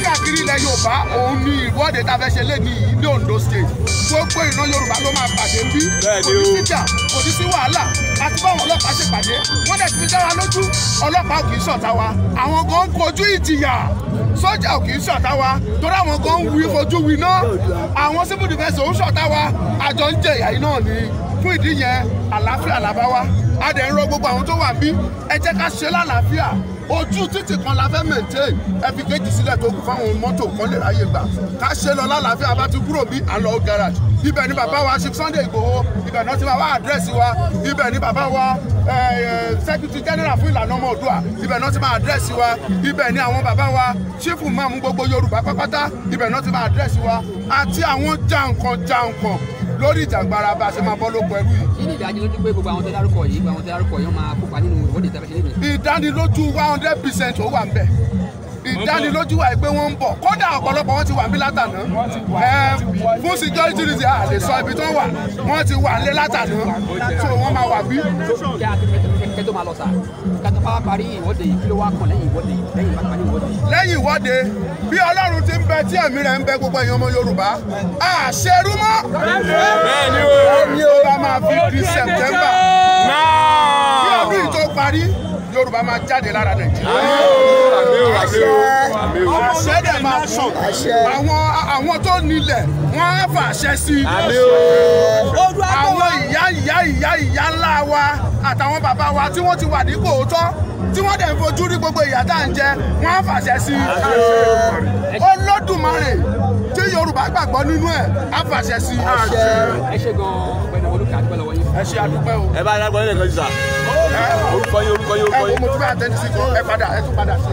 káàkiri ilẹ̀ Yorùbá òun ni ìwọ́de tá a fẹ́ ṣe lé ní Ondo State gbogbo ìran Yorùbá ló máa pàdé ń bí kò ní síjà kò ní sí wàhálà àti báwọn ọlọ́pàá ṣe pàdé wọ́n dẹ̀ ti fi dára lójú ọlọ́pàá ò kì í ṣọ̀tá wa àwọn gan ń kojú ìjìyà sójà ò kì í ṣọ̀tá wa torí àwọn gan ń fojú winá àwọn civil defence ò ń ṣọ̀tá wa àjọ ń jẹ̀yà iná ni fún ìdí yẹn àlàáfíà làbá wa a dẹ̀ ń rọ gbogbo àwọn tó wà bí ẹ jẹ́ ká ṣe lálàáfíà ojú títì kan la fẹ́ maintain ẹ fi kejì sílẹ̀ tó kù fáwọn mọ́tò kan lè ráyè gbà ká ṣe lọ lálàáfíà bá ti kúrò bí à ń lọ garage ibẹ̀ ni bàbá wa Chief Sunday Igboho ibẹ̀ náà ti máa wá àdírẹ́sì wa ibẹ̀ ni bàbá wa Secretary General fún ìlànà ọmọ Oòduà ibẹ̀ náà ti máa àdírẹ́sì wa ibẹ̀ ni àwọn bàbá wa Chief Imam gbogbo Yorùbá pápátá ibẹ̀ náà ti máa àdírẹ́sì wa àti àwọn jàǹkàn lórí ìjàngbara bá a ṣe máa bọ́ lóko ẹrú yìí. kí ni ìdánilójú pé gbogbo àwọn tó dárúkọ yìí wọ́n máa kópa nínú ìwọ́de ìtàfẹ́ṣẹ́ lẹ́nu. ìdánilójú 100% ó wà ń bẹ̀ ìdánilójú wa pé wọ́n ń bọ̀ kódà ọ̀pọ̀lọpọ̀ wọn ti wà ń bí látàná fún security reason a lè sọ ibi tó wà wọ́n ti wà ń lé látàná so wọ́n máa wà bí. kẹ́ tó máa lọ sà kátó bá parí ìwọ́de yìí kí ló wá kàn lẹ́yìn ìwọ́de lẹ́yìn bá parí ìwọ́de. lẹ́yìn ìwọ́de bí Ọlọ́run ti ń bẹ tí ẹ̀mí rẹ̀ ń bẹ gbogbo èèyàn ọmọ Yorùbá àṣẹrú mọ́. bẹ́ẹ̀ni o bá máa fi di September bí ọdún yìí tó parí Yorùbá máa jáde lára Nàìjíríà. àṣẹ dẹ̀ máa sùn àwọn tó nílẹ̀ wọ́n á fàṣẹ sí i. àwọn ìyá ńlá wa àtàwọn bàbá wa tí wọ́n ti wà nípò òótọ́ tí wọ́n dẹ̀ ń fojú rí gbogbo ìyà tá à ń jẹ wọ́n á fàṣẹ sí i. Olódùmarè tí Yorùbá gbàgbọ́ nínú ẹ̀ á fàṣẹ sí i. ẹ ṣe gan-an ọ̀gbẹ́ni Olúkà àdúgbò lọ́wọ́ yín. ẹ ṣe àdúpẹ́ o. ẹ bá dágbọ́n nílẹ̀ kan sísà orúkọ yín. ẹ wo mo tún bá àtẹ́ni sí kan ẹ tún padà sí.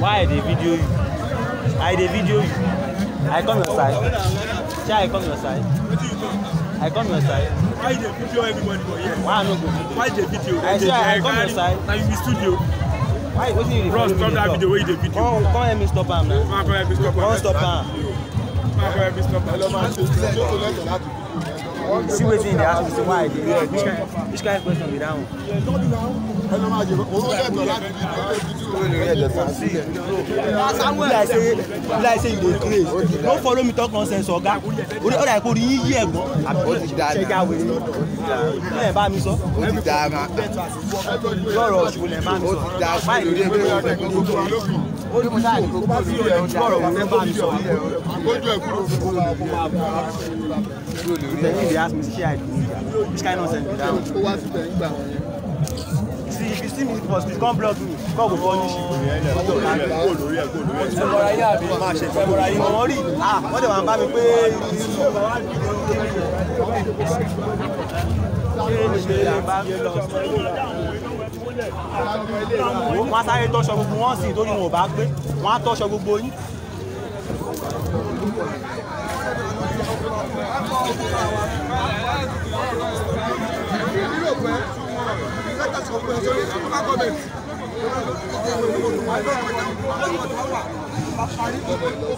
Why they video you? I they video you. I come your side. Shall I come your side? I come your side. Why the video everybody go here? Why I no go video? Why the video? I say I come your side. Now you be studio. Why? Wetin you dey Bro, follow me stop dey that talk? video where you the video. Come help me stop am now. Come help me stop am. Come stop am. Come help me stop am. See wetin dey ask me say why I dey here. Which kind question be that one? Be like say you dey craze. No follow me talk nonsense oga. Ó dà kó rí yín yí ẹ̀gbọ́n. Ṣẹ́jà wèrè. Ilé ẹ̀ bá mi sọ. Lọ́rọ̀ ọ̀ṣun lẹ̀ bá mi sọ. Báyìí ló dé pé ó ní mo sáà ní kó kúrò lórí ẹ̀ lọ́rọ̀ wọ́n fẹ́ bá mi sọ. Then they ask me say I do which kind nonsense be that one? See if you see me for street come block me come go punish you. Ìfẹ́mọ̀ra yín àbí máa ṣe ìfẹ́mọ̀ra yín wọ́n rí wọ́n dẹ̀ wá ń bá mi pé wọ́n á sáré tọ́ṣọ gbogbo wọn sì torí wọn ò bá pé wọ́n á tọ́ṣọ gbogbo yín.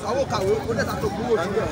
àwọn kàwé ó dẹ́ta tó gbówó síbẹ̀.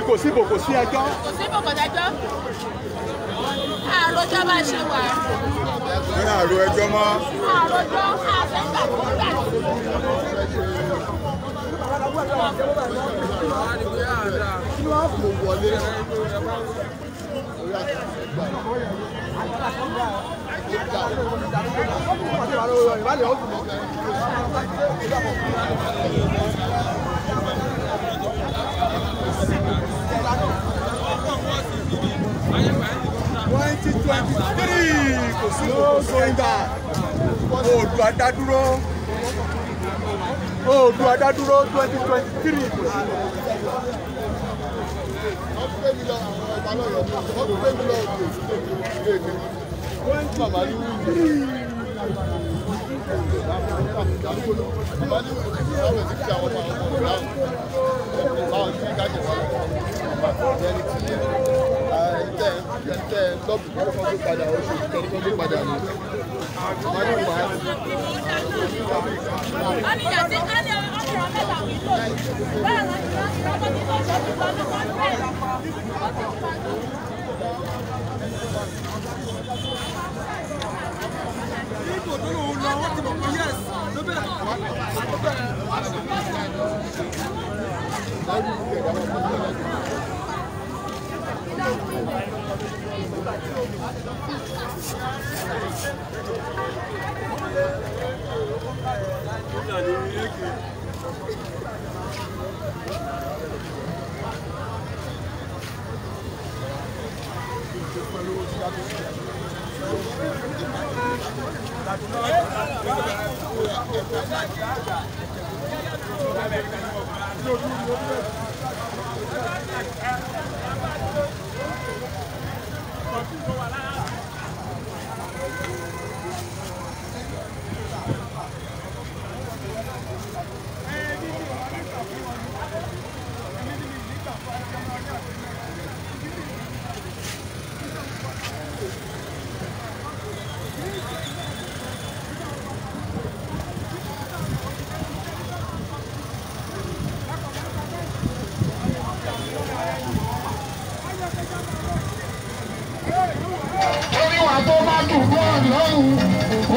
Kò síbò kò sí ẹjọ́. Kò síbò kò dájọ́. Àròjọ́ bá ṣe wà. Ní àrò ẹjọ́ mọ́. Àròjọ́ àfẹ́gbà tó gbà. kí wọ́n á fò wọlé. Kò sí òṣòyìnbá. Oòduà dádúró. Oòduà dádúró 2023 kò sí.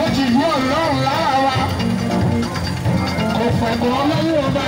ó ti yí ọlọ́run lára wa kò fẹ̀kọ́ ọlọ́run ọba.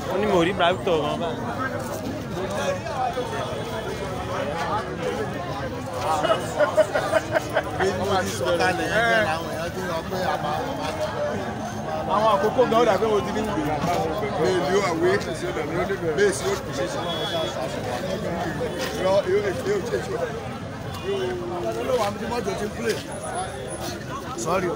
Wọ́n ní mo rí Brabito gan báyìí. Àwọn àkókò gan ó dàbí mo ti ní ìgbà Bẹ́ẹ̀ni ó àwé bẹ́ẹ̀ sí ó kù ṣe ṣe. Yóò ṣe ṣe. Olówó àmì tí mọ́tò ti ń play. Sorry o.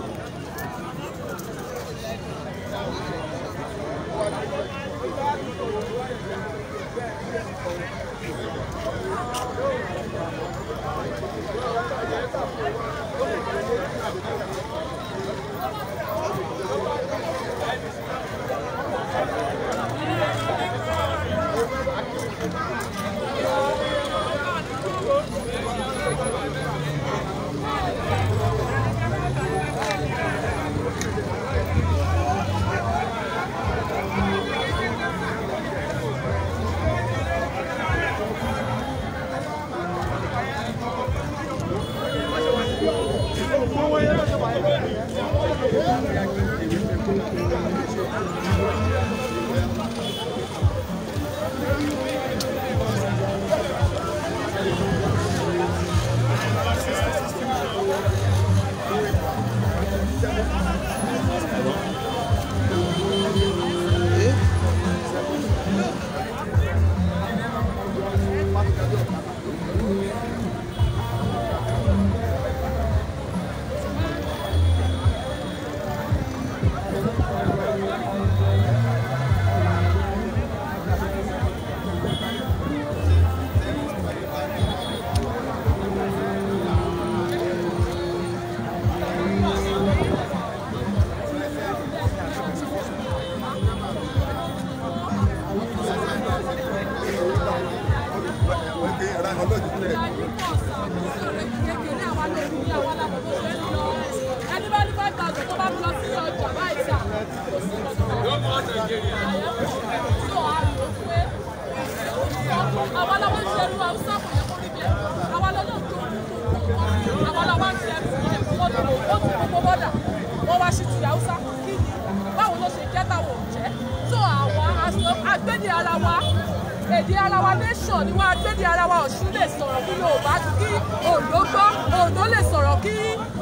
Èdè ara wa nation ni wọ́n agbédè ara wa Ọ̀ṣun lè sọ̀rọ̀ kí Yorùbá kí Oǹdó gbọ́, Oǹdó lè sọ̀rọ̀ kí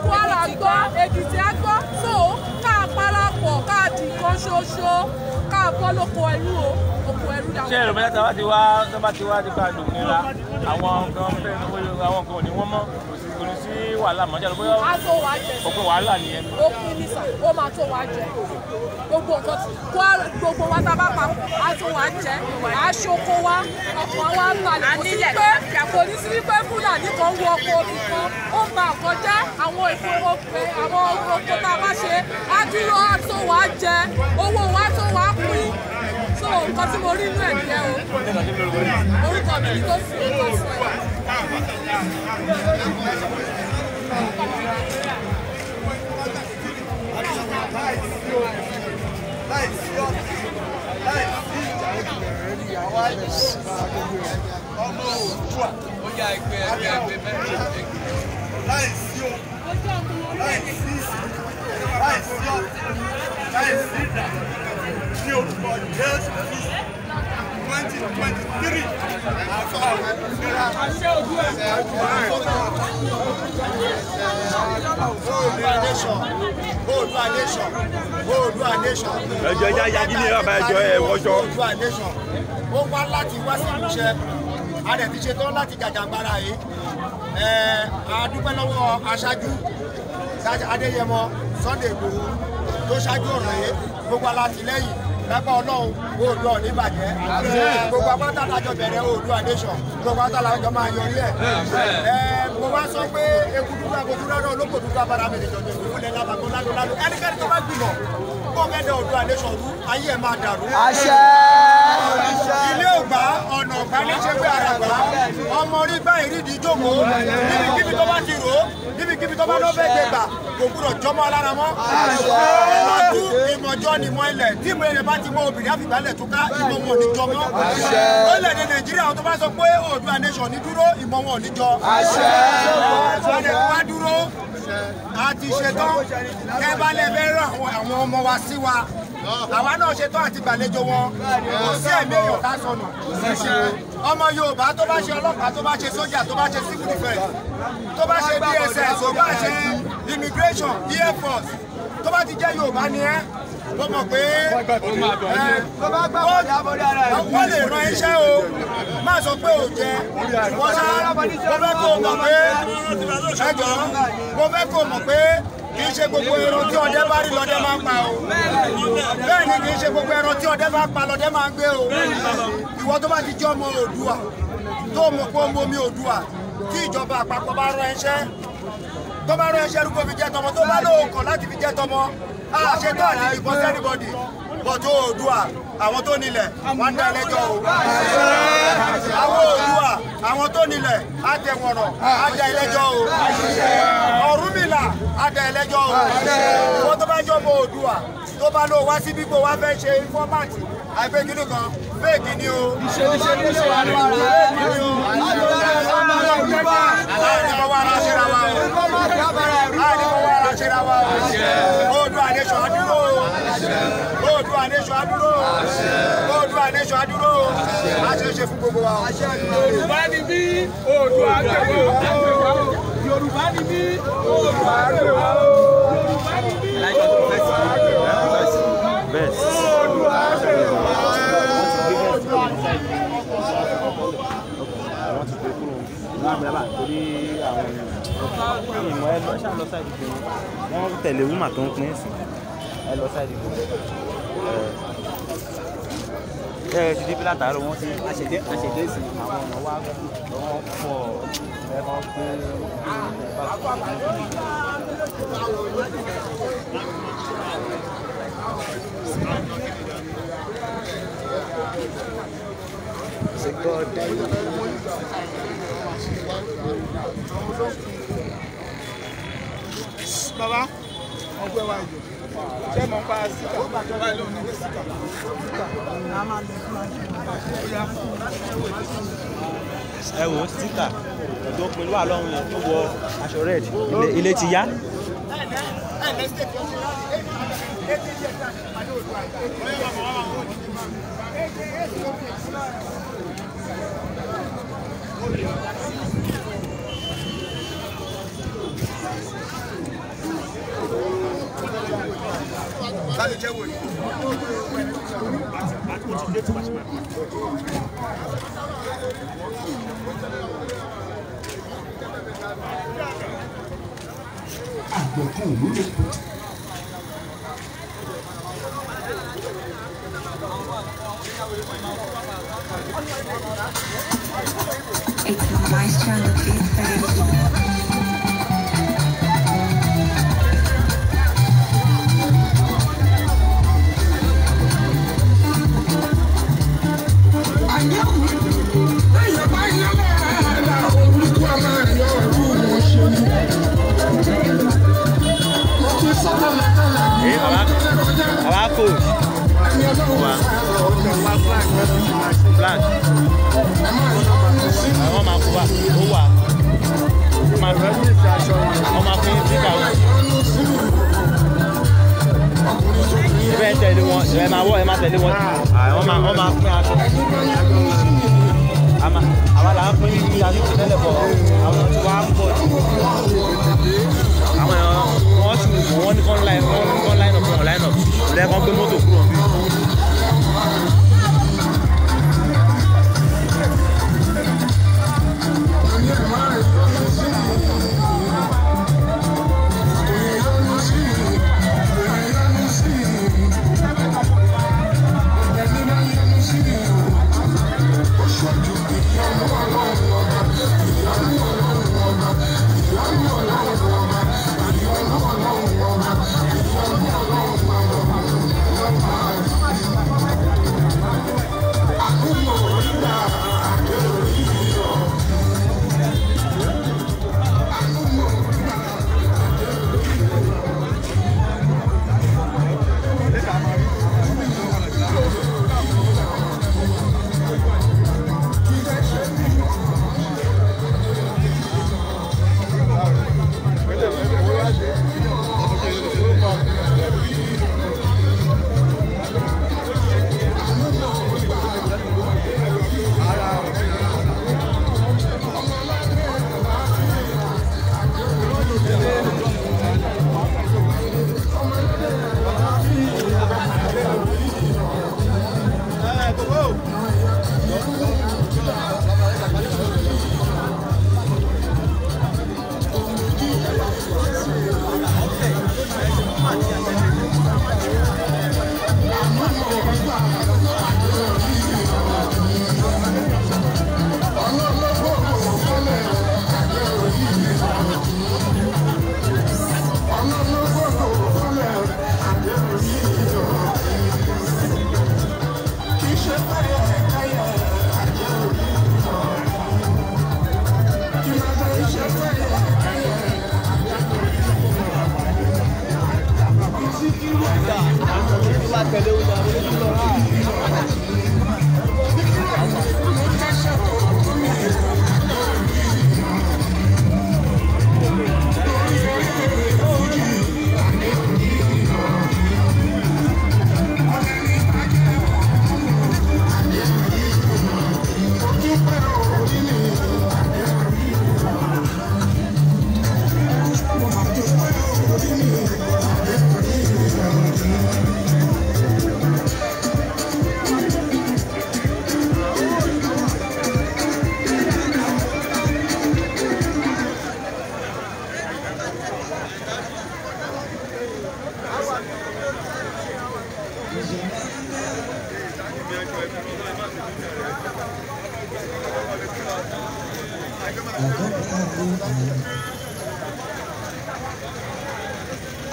Kwara gbọ́, Èkìtì á gbọ́. So ká parapọ̀ ká di kan ṣoṣo ká bọ́ lóko ẹrú o, oko ẹrú làwọn. Ṣé èrò mẹ́ta bá ti wá nípa lòmìnira àwọn nǹkan fẹ́ àwọn nǹkan ò ní wọ́n mọ́ kò ní sí wàhálà mọ́ jẹ́ lóyún. A tó wá jẹ. Òpin wàhálà nìyẹn. Ó kú ní sà, ó máa tó wá jẹ. Gbogbo nǹkan gbogbo wa tá a bá papọ̀, a tó wá jẹ. Aṣoko wa, ọkọ̀ wa ń balẹ̀. Kò ní sí wípé Fúlàní kan wọ ọkọ̀ omi kan. ó ba nǹkan jẹ́ àwọn oko tá a bá ṣe á dúró á tó wàá jẹ owó wa tó wàá pín so nǹkan tí mo rí inú ẹ̀ nìyẹn o orúkọ mi ni tó fi nǹkan fún ẹ. ọmọ òdùà ó yá ẹgbẹ́ láìsí o láìsí ní orúkọ Jésù 2023 Oòduà nation. ẹjọ ya yagi ní ìlànà ẹjọ ẹ wọjọ. Oòduà nation ó wá láti wá sí ìmúṣẹ a dẹ̀ ti ṣetán láti jàjàgbara yìí a dúpẹ́ lọ́wọ́ aṣáájú Adéyẹmọ Sunday Igboho tó ṣáájú ọ̀rọ̀ yìí gbogbo alátìlẹ́yìn lápá Ọlọ́run Oòduà ò ní bàjẹ́ gbogbo apáta lájọ bẹ̀rẹ̀ Oòduà nation gbogbo apáta lájọ máa yọrí ẹ̀ mo wá sọ pé eku dúdú agojú rárá olóko dúdú abára mi lè jọjọ ìwúlẹ̀ lábàgbó lálóláló ẹnikẹ́ni tó bá gbìmọ̀ kó mẹ́dẹ̀ Oòduà nation rú ayé ẹ̀ máa dàrú. àṣẹ. ilé ògbà ọ̀nà ọ̀gbà ní ṣe pé ara gbà ọmọ orí gbá ìrídìí ìjókòó níbikíbi tó bá ti rò ó níbikíbi tó bá lọ́ fẹ́ gbé gbà kò gbúdọ̀ jọmọ́ alára mọ́. ìmọ̀jú ìmọ̀jọ́ ni mọ́ ilẹ̀ tí ìmọ̀ ilẹ̀ bá ti mọ obìnrin àfìgbálẹ̀ tó ká ìmọ̀ wọn ò ní jọmọ́. orílẹ̀-èdè Nàìjíríà tó bá sọ pé Oòduà nation ní dúró ìmọ̀ wọn ò ní jọ. wá dúró a ti ṣetán kẹ́ bá lè fẹ́ rán àwọn ọmọ wa sí wa àwa náà ṣetán àti gbàlejò wọn kò sí ẹ̀mí èèyàn ká sọnù ọmọ Yorùbá tó bá ṣe ọlọ́pàá tó bá ṣe sójà tó bá ṣe civil defence tó bá ṣe DSS tó bá ṣe immigration Air Force tó bá ti jẹ́ Yorùbá ni ẹ́ mo mọ̀ pé wọ́n lè ran iṣẹ́ o má sọ pé ò jẹ́ wọ́n ṣá mo fẹ́ kó mọ̀ pé ẹjọ́ mo fẹ́ kó mọ̀ pé kì í ṣe gbogbo ẹran tí ọdẹ bá rí lọdẹ máa ń pa o bẹ́ẹ̀ ni kì í ṣe gbogbo ẹran tí ọdẹ bá pa lọdẹ máa ń gbé o ìwọ tó bá ti jẹ́ ọmọ Oòduà tó mọ̀ pé ọmọ mi Oòduà tí ìjọba àpapọ̀ bá rán iṣẹ́ tó bá rán iṣẹ́ rúkọ fi jẹ́ tọmọ tó bá lóòkàn láti fi jẹ́ tọmọ àṣetọ́ àti ìbọn sẹ́nibọ́dì bọ̀tò Oòduà àwọn tó nílẹ̀ wọ́n dá ẹlẹ́jọ́ o àwọn Oòduà àwọn tó nílẹ̀ á tẹ̀ wọ̀nà á dá ẹlẹ́jọ́ o Ọ̀rúnmìlà á dá ẹlẹ́jọ́ o wọ́n tó bá jọ ọmọ Oòduà tó bá lọ wá sí bíbó wá fẹ́ ṣe fọ́màtì àìpéjúlù kan fẹ́ẹ̀kì ni o Oòduà nation adúró Oòduà nation adúró Oòduà nation adúró a ṣe é ṣe fún gbogbo wa. Yorùbá ni mí Oòduà àgbẹ̀wò Yorùbá ni mí Oòduà àgbẹ̀wò Yorùbá ni mí Oòduà àgbẹ̀wò. ìmọ̀ ẹ lọ ṣáà lọ sáìdì fún wọn tẹ̀lé wúmà tó ń pín sí ẹ lọ sáìdì fún ẹ ti dé bí látàárọ̀ wọn ti àṣẹdé sí àwọn ọ̀nà wa lọ́wọ́ pọ̀ ẹ kàn pé Baba, ọgbẹ́ wa ìjọ. Ṣé mo pa síkà? Báyìí ló ní síkà. ẹ wò ó síkà tó pinnu wà lọ́rùn yẹn tó wọ aṣọ red ilé ti yá. It's my channel, ẹ máa wọ ẹ máa tẹ̀lé wọn wọ́n máa pín aṣọ àwa là ń pín ní aṣọ tẹ́lẹ̀ bọ̀ àwọn tí wàá ń bọ̀ àwọn èèyàn wọ́n sì wọ́n ní kán line up lẹ́ẹ̀kan gbé mọ́tò kúrò bí.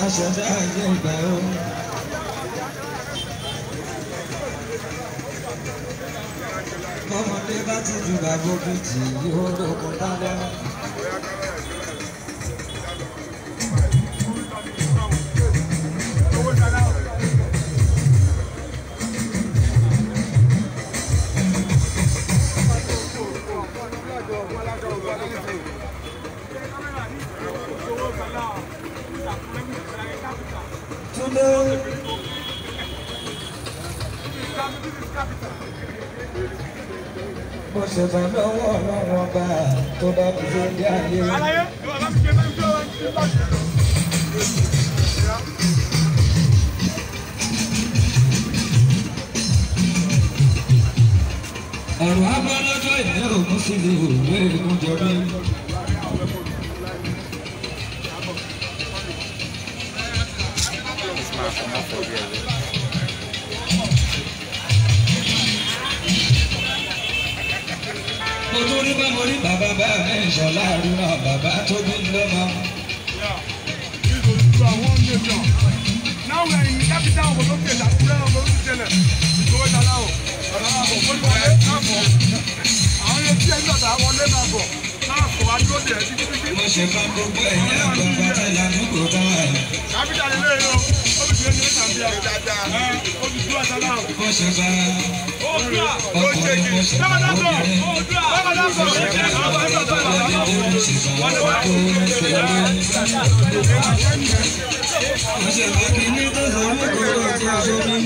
Aṣọ̀dá ayé ìgbà ó. Ọmọdé bá ti ju bàbá òbítì yóò lókun lálẹ́. Mo ṣẹ̀bà lọ́wọ́ ọlọ́run ọba tó bá fi ṣe dé ayé. Ọ̀rọ̀ abọ́lọ́jọ́ ìní ògùn sí ni òwe ègún jọbí. Mo tún rí bá mo rí bàbá bá mi ìṣọ̀lá àrùnà bàbá tó bí lọ́mọ. Now we're in the capital of Olókèlà, Àkúrẹ́ of Olókèlà, ìṣòro ìdáná o. Ọ̀rọ̀ àbọ̀ fún ìwọlé náà bọ̀. Àwọn ilé tí ẹgbẹ́ ọ̀dà wọlé náà bọ̀. Náà kò wá dúró dé títí títí. Mo ṣe bá gbogbo ẹ̀yìn àgbàgbà tẹ̀lé àdúgbò táwọn ẹ̀. Capital ilé yìí o, ó fi ṣe é ní Nàìjíríà dáadáa. Ó fi dúró àtàlà o. Mo ṣe bá ọkùnrin mo ṣe bá obìnrin. Mo ṣe bá kíní tó sọ ní kòkòrò tí a ṣe bí.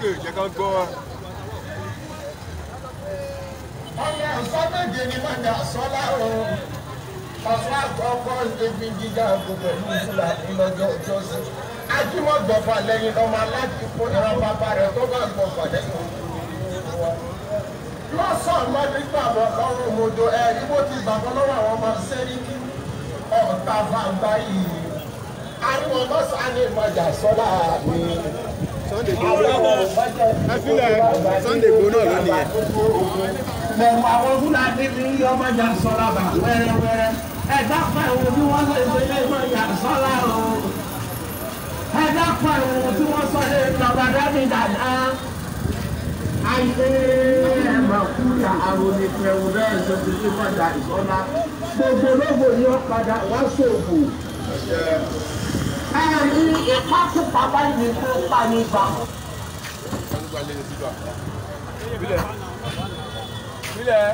sókè jẹ́ ká gbọ́. ọmọ ìsọméje ni máa dà sọ́lá o ọ̀sán àkọ́kọ́ ebi gíga gbogbo ìlú Fúlàní lọ́jọ́ ìjọsí ajímọ̀gbọ̀fà lẹ́yìn ọmọ aláàjì fún ìran bàbá rẹ̀ tó bá gbọ̀fà lẹ́yìn lọ́sàn-án lọ́dún gbàgbọ́ lọ́rùn mọ́jọ ẹ̀rí bó ti gbàgbọ́ lọ́wọ́ àwọn ọmọ sẹ́ríkì ọ̀tá fàgbà yìí àwọn lọ́sàn-án ní ìmọ̀jà sọ́lá mi. Sunday Igboho Sunday Igboho náà ló nìyẹn. Mẹ̀mú àwọn Fúlàní ní ọmọjà sọ́lá bà wẹ́rẹ́wẹ́rẹ́ ẹ̀dá pa ìwọ̀n bí wọ́n lè gbé ìmọ̀jà sọ́lá o ẹ̀dá pa ìwọ̀n tí wọ́n sọ lé ìjọba dábì dáadáa ayé ẹ̀mọ̀ kúrò àrùn ìfẹ̀wù bẹ́ẹ̀ ṣe fi ìmọ̀jà ìsọ́lá gbogbo olóògbò ni ó padà wá ṣòfò. Ẹ̀rí ìpákùpá báyìí tó pa nígbà. Bílẹ̀.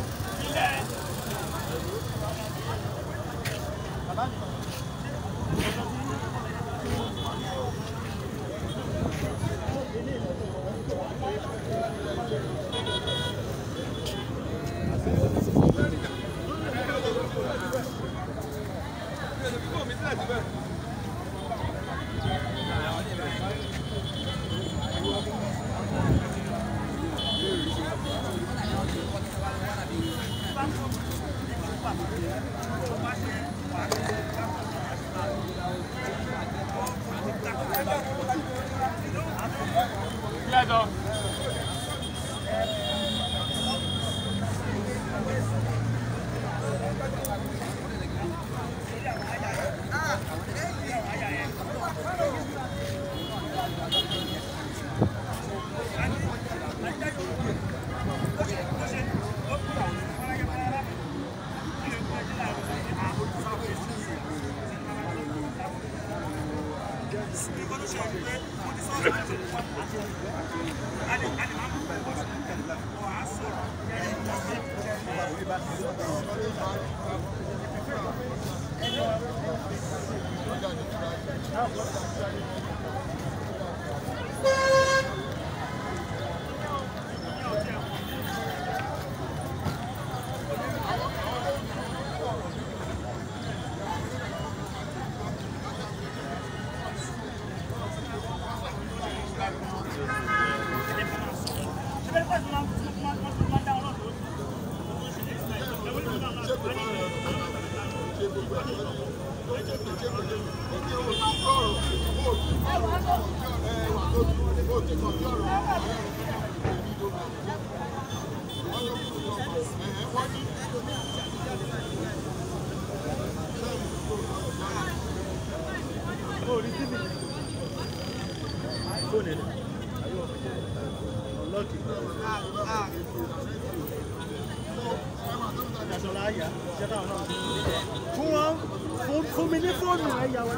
Fún mi ní fóònù ẹ̀yàwó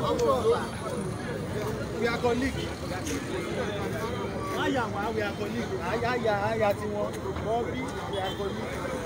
we are colleague. Àyà wá we are colleague. Àyà tí wọ́n bọ́ bí we are colleague.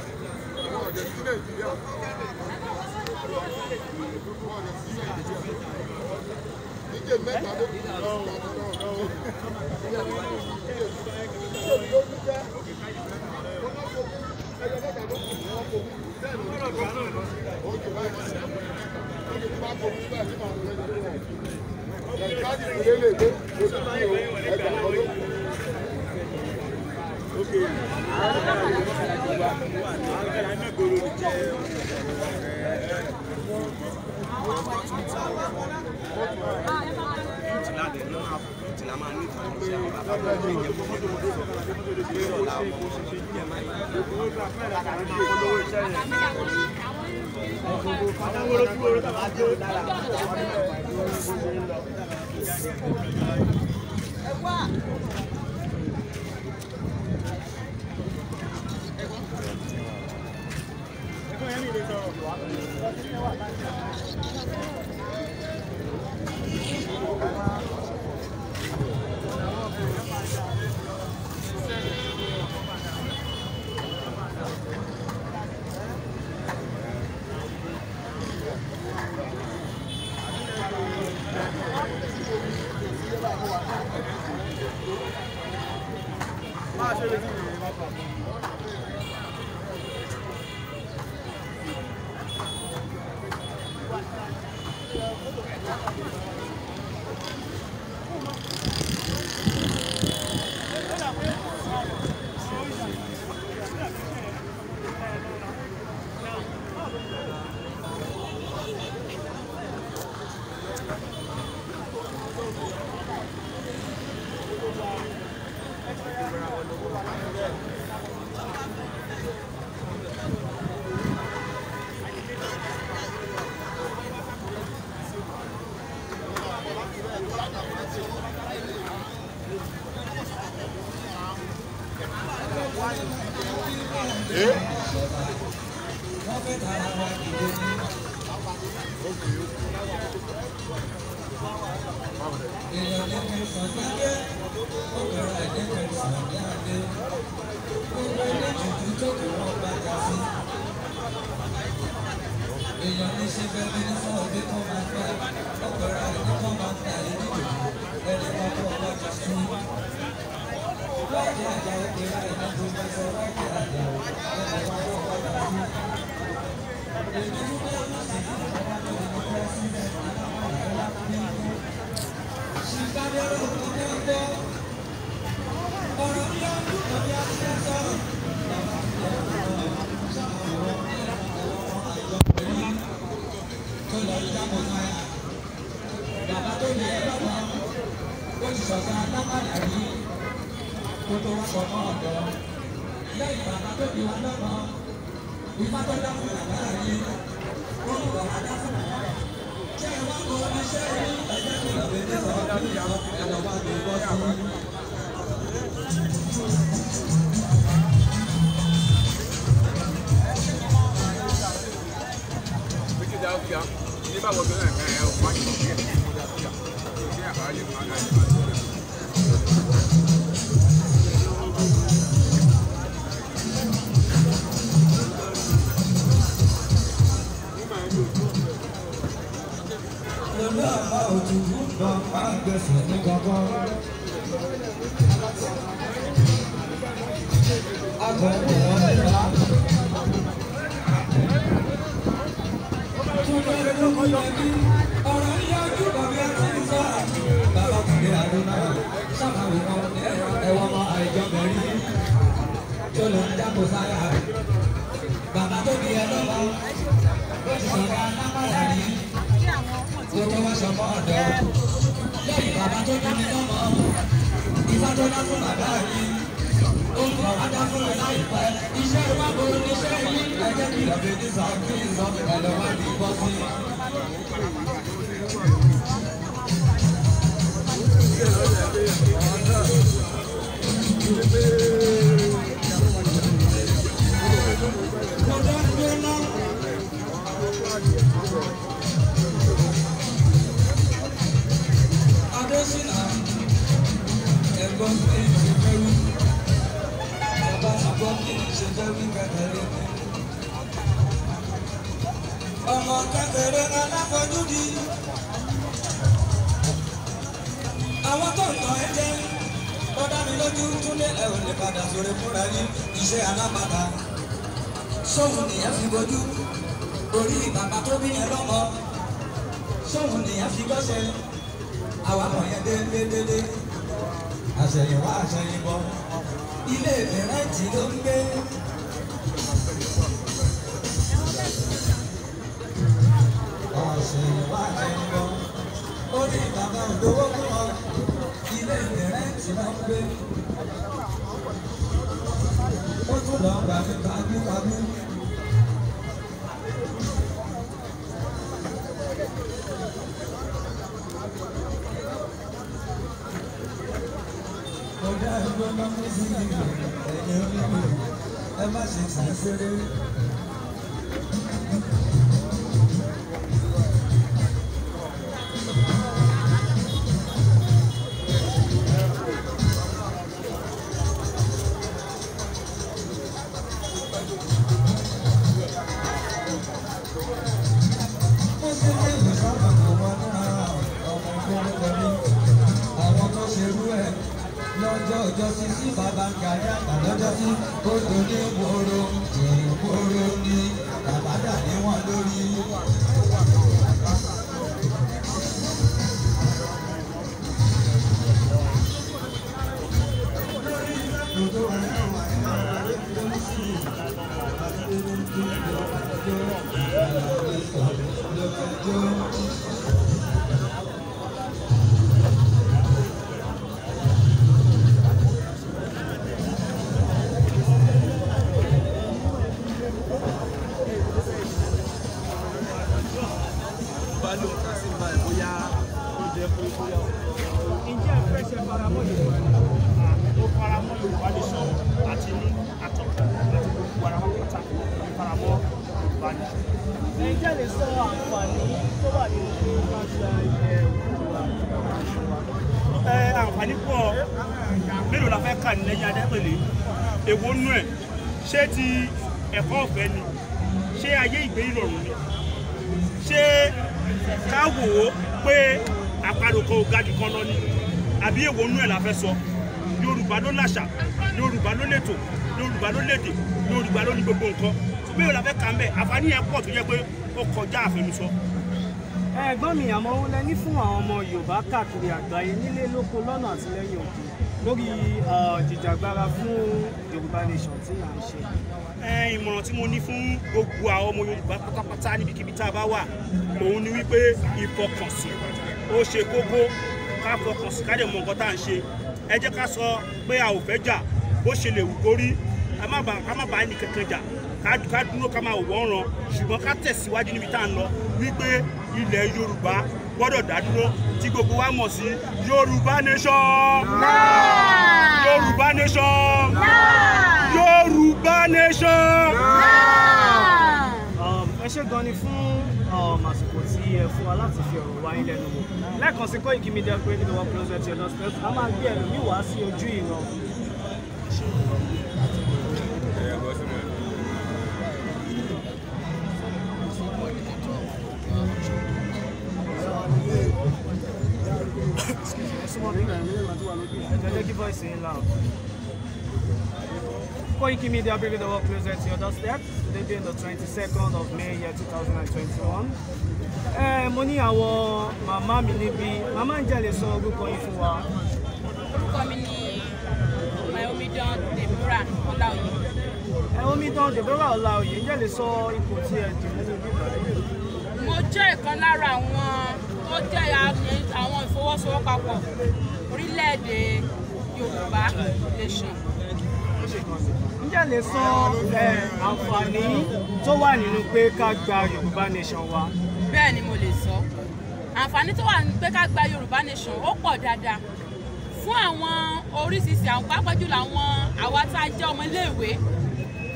lọ́jọ́ ọjọ́ sí sí bàbá Gani Àtà lọ́jọ́ sí ó tó ní wòrò wòrò ní bàbá dà ní wọn lórí. Ǹjẹ́ ẹ̀fẹ́ ṣe faramọ́ Yorùbá ó faramọ́ Yorùbá nation àti ní àtọ̀ àti gbogbo ara wọn pátá faramọ́ Yorùbá nation. Ǹjẹ́ lè sọ àǹfààní tó wà nínú ìpàṣẹ ilẹ̀ Yorùbá? Àǹfààní pọ̀ mélòó la fẹ́ kà ní lẹ́yìn Adépèlé èwo nú ẹ̀ ṣé ti ẹ̀kọ́ ọ̀fẹ́ ni ṣé ayé ìgbé ìrọ̀rùn ni ṣé ká wò ó pé àparòkọ ògàdì kan lọ ni àbí èwo nú ẹ̀ la fẹ́ sọ Yorùbá ló láṣà Yorùbá ló lẹ́tọ̀ Yorùbá ló lédè Yorùbá ló ní gbogbo nǹkan tó bẹ́ẹ̀ la fẹ́ kà ń bẹ̀ àǹfààní yẹn pọ̀ tó yẹ pé ó kọjá àfẹnusọ. Ẹ̀gbọ́n mi àmọ́ ó lẹ́ní fún àwọn ọmọ Yorùbá káàkiri àgbáyé nílé lóko lọ́nà àti lẹ́yìn òkè lórí jìjàgbara fún Yorùbá nation tí à ń ṣe. Ìmọ̀ràn tí mo ní fún gbogbo àwọn ọmọ Yorùbá pátápátá níbikíbi tá a bá wà òun ni wípé ìfọkànsìn ó ṣe kókó ká fọkànsìn ká dẹ̀ mọ nǹkan tá à ń ṣe ẹ jẹ́ ká sọ pé a ò fẹ́ jà bó ṣe lè wù kórí ká má bàa ẹnì kankan jà ká dúró ká máa wọ̀ ọ́ràn ṣùgbọ́n ká tẹ̀síwájú níbi tá à ń lọ wípé ilẹ̀ Yorùbá gbọ́dọ̀ dá dúró tí gbogbo wa mọ̀ sí Yorùbá nation Yorùbá nation Yorùbá nation. Ẹ ṣé gan ni fún àsìkò tí ẹ fún wa láti fi ọ̀rọ̀ wá yín lẹ́nu wò lẹ́ẹ̀kan sí Koiki Media bringing the world closer to your doorstep a máa gbé ẹlòmíì wá sí ojú ìran. Koiki Media bringing the world closer to your doorstep. Today being the 22nd of May, year 2021. Mo ní àwọn màmá mi níbí. Màmá ń jẹ́ lè sọ orúkọ yín fún wa. Orúkọ mi ni Omidan Deborah Ọláoyè. Omidan Deborah Ọláoyè ń jẹ́ lè sọ ipò tí ẹ dì mú níbí báyìí. Mo jẹ́ ìkan lára àwọn tó jẹ́ àwọn ìfọwọ́sowọ́papọ̀ orílẹ̀-èdè Yorùbá nation. Ǹjẹ́ lè sọ àǹfààní tó wà nínú pé ká gba Yorùbá nation wa? Bẹ́ẹ̀ ni mo lè sọ. Àǹfààní tó wà nínú pé ká gba Yorùbá nation ó pọ̀ dáadáa fún àwọn oríṣiríṣi àwọn pàápàá jùlọ àwọn àwa tá a jẹ́ ọmọ iléèwé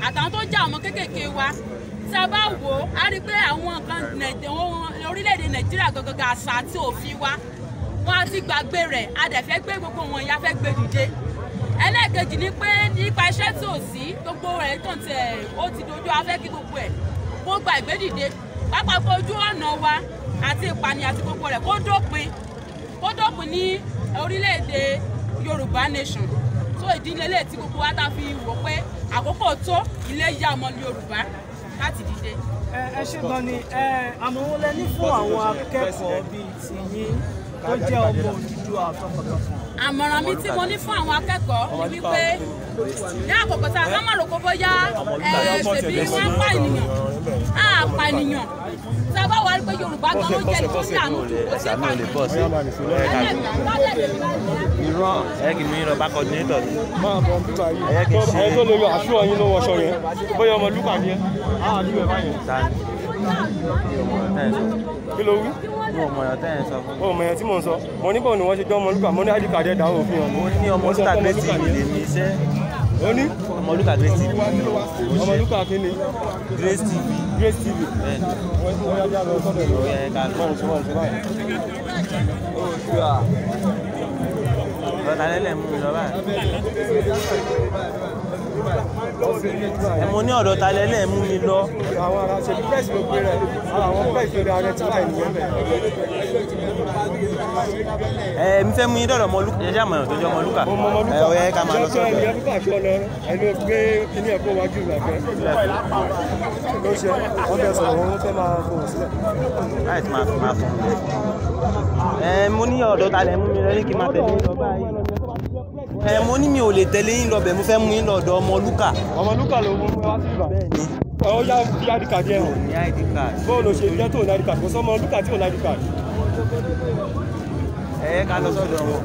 àtàwọn tó jẹ́ ọmọ kéékèèké wa tí a bá wò ó a rí i pé àwọn nǹkan orílẹ̀-èdè Nàìjíríà gangan àṣà àti òfin wa wọ́n á ti gbàgbé rẹ̀ a dẹ̀ fẹ́ gbé gbogbo wọn ìyá fẹ́ gbé dìde. Ẹlẹ́ẹ̀kejì ni pé nípa iṣẹ́ tí ò sí gbogbo rẹ̀ tó ń tẹ̀ ó ti dojú afẹ́ kí gbogbo ẹ̀ kó gba ìgbédìde pápákọ̀ ojú ọ̀nà wa àti ìpànìyàn àti gbogbo rẹ̀ kó dópin ní orílẹ̀-èdè Yorùbá nation tó ìdílé lè tí gbogbo wa ta fi wò pé àkókò tó ilé yá ọmọ Yorùbá láti dìde. Ẹ ṣé gan ni àmọ̀ràn lẹ ní fún àwọn akẹ́kọ̀ọ́ bíi tiyín tó jẹ́ ọmọ Odùduwà àtọkàntọkàn. Àmọ̀ràn mi tí mo ní fún àwọn akẹ́kọ̀ọ́ ni wípé ní àkókò tá a ká má rò kó bóyá ṣèbí wọ́n pa ènìyàn á pa ènìyàn tí a bá wà pé Yorùbá gan ló jẹ́ ìtọ́jú àánú kò sí ìpàdé. irọ́ ẹ kì í mi lọ bá coordinator mi. máa bọ̀ nígbà yìí ẹ tó lè yọ àṣù ọyìn ló wọṣọ yẹn bóyá ọmọ lúkà ni ẹ á àdúgbò ẹ báyẹn. kí ló wí. ọmọ ọyàn tẹ́ ẹ̀ sọ fún mi. ọmọ ọyàn tí mò ń sọ mo ní bọ̀ ni wọ́n ṣe jọ́ ọmọ lúkà mo ní ID card ẹ̀dá òfin hàn. mo ní ọmọ lúkà Grace TV lè mi iṣẹ́. ó ní. ọmọ lúkà Grace TV. ọmọ lúkà kí ni. Grace TV. Grace TV. bẹ́ẹ̀ni. wọ́n yá jáde ọ̀sọ́dọ̀ ìlú. ó yẹ ká lọ. lọ́tà lẹ́lẹ̀ mú mi lọ báyìí. ẹ mo ní ọ̀dọ̀ ta lẹ́lẹ́ mú mi lọ. àwọn ará ṣe press ló gbé rẹ̀ àwọn press lórí ààrẹ tí wà nìyẹn bẹ̀. Mi fẹ́ mú yín dọ̀dọ̀ Mọ́lúkà ẹ ṣáà mọ̀ tó jọ Mọ́lúkà ẹ ó yẹ ká máa lọ sọ́dọ̀. ìyẹn púpọ̀ àti ọ̀nà ẹni gbé kíní ẹ̀kọ́ wájú ìgbàfẹ́ ló ṣe wọ́n fẹ́ sọ̀rọ̀ wọn fẹ́ máa fòun sílẹ̀. láì tí máa fún un. Mo ní ọ̀dọ̀ ta lẹ́ mú mi lọ ní kí n máa tẹ̀lé yín lọ báyìí. Mo ní mi ò lè tẹ̀lé yín lọ bẹ̀ mo fẹ́ mú yín lọ́dọ̀ Mọ́lúkà. Mọ́lúkà ló mú wá sí ìgbà. ó yá fi ID card yẹn hàn. ní ID card. bóòlù ṣe jẹ́ tó ní ID card kò sọ Mọ́lúkà tí ò ní ID card. Ká lọ sọ́dọ̀ wọn.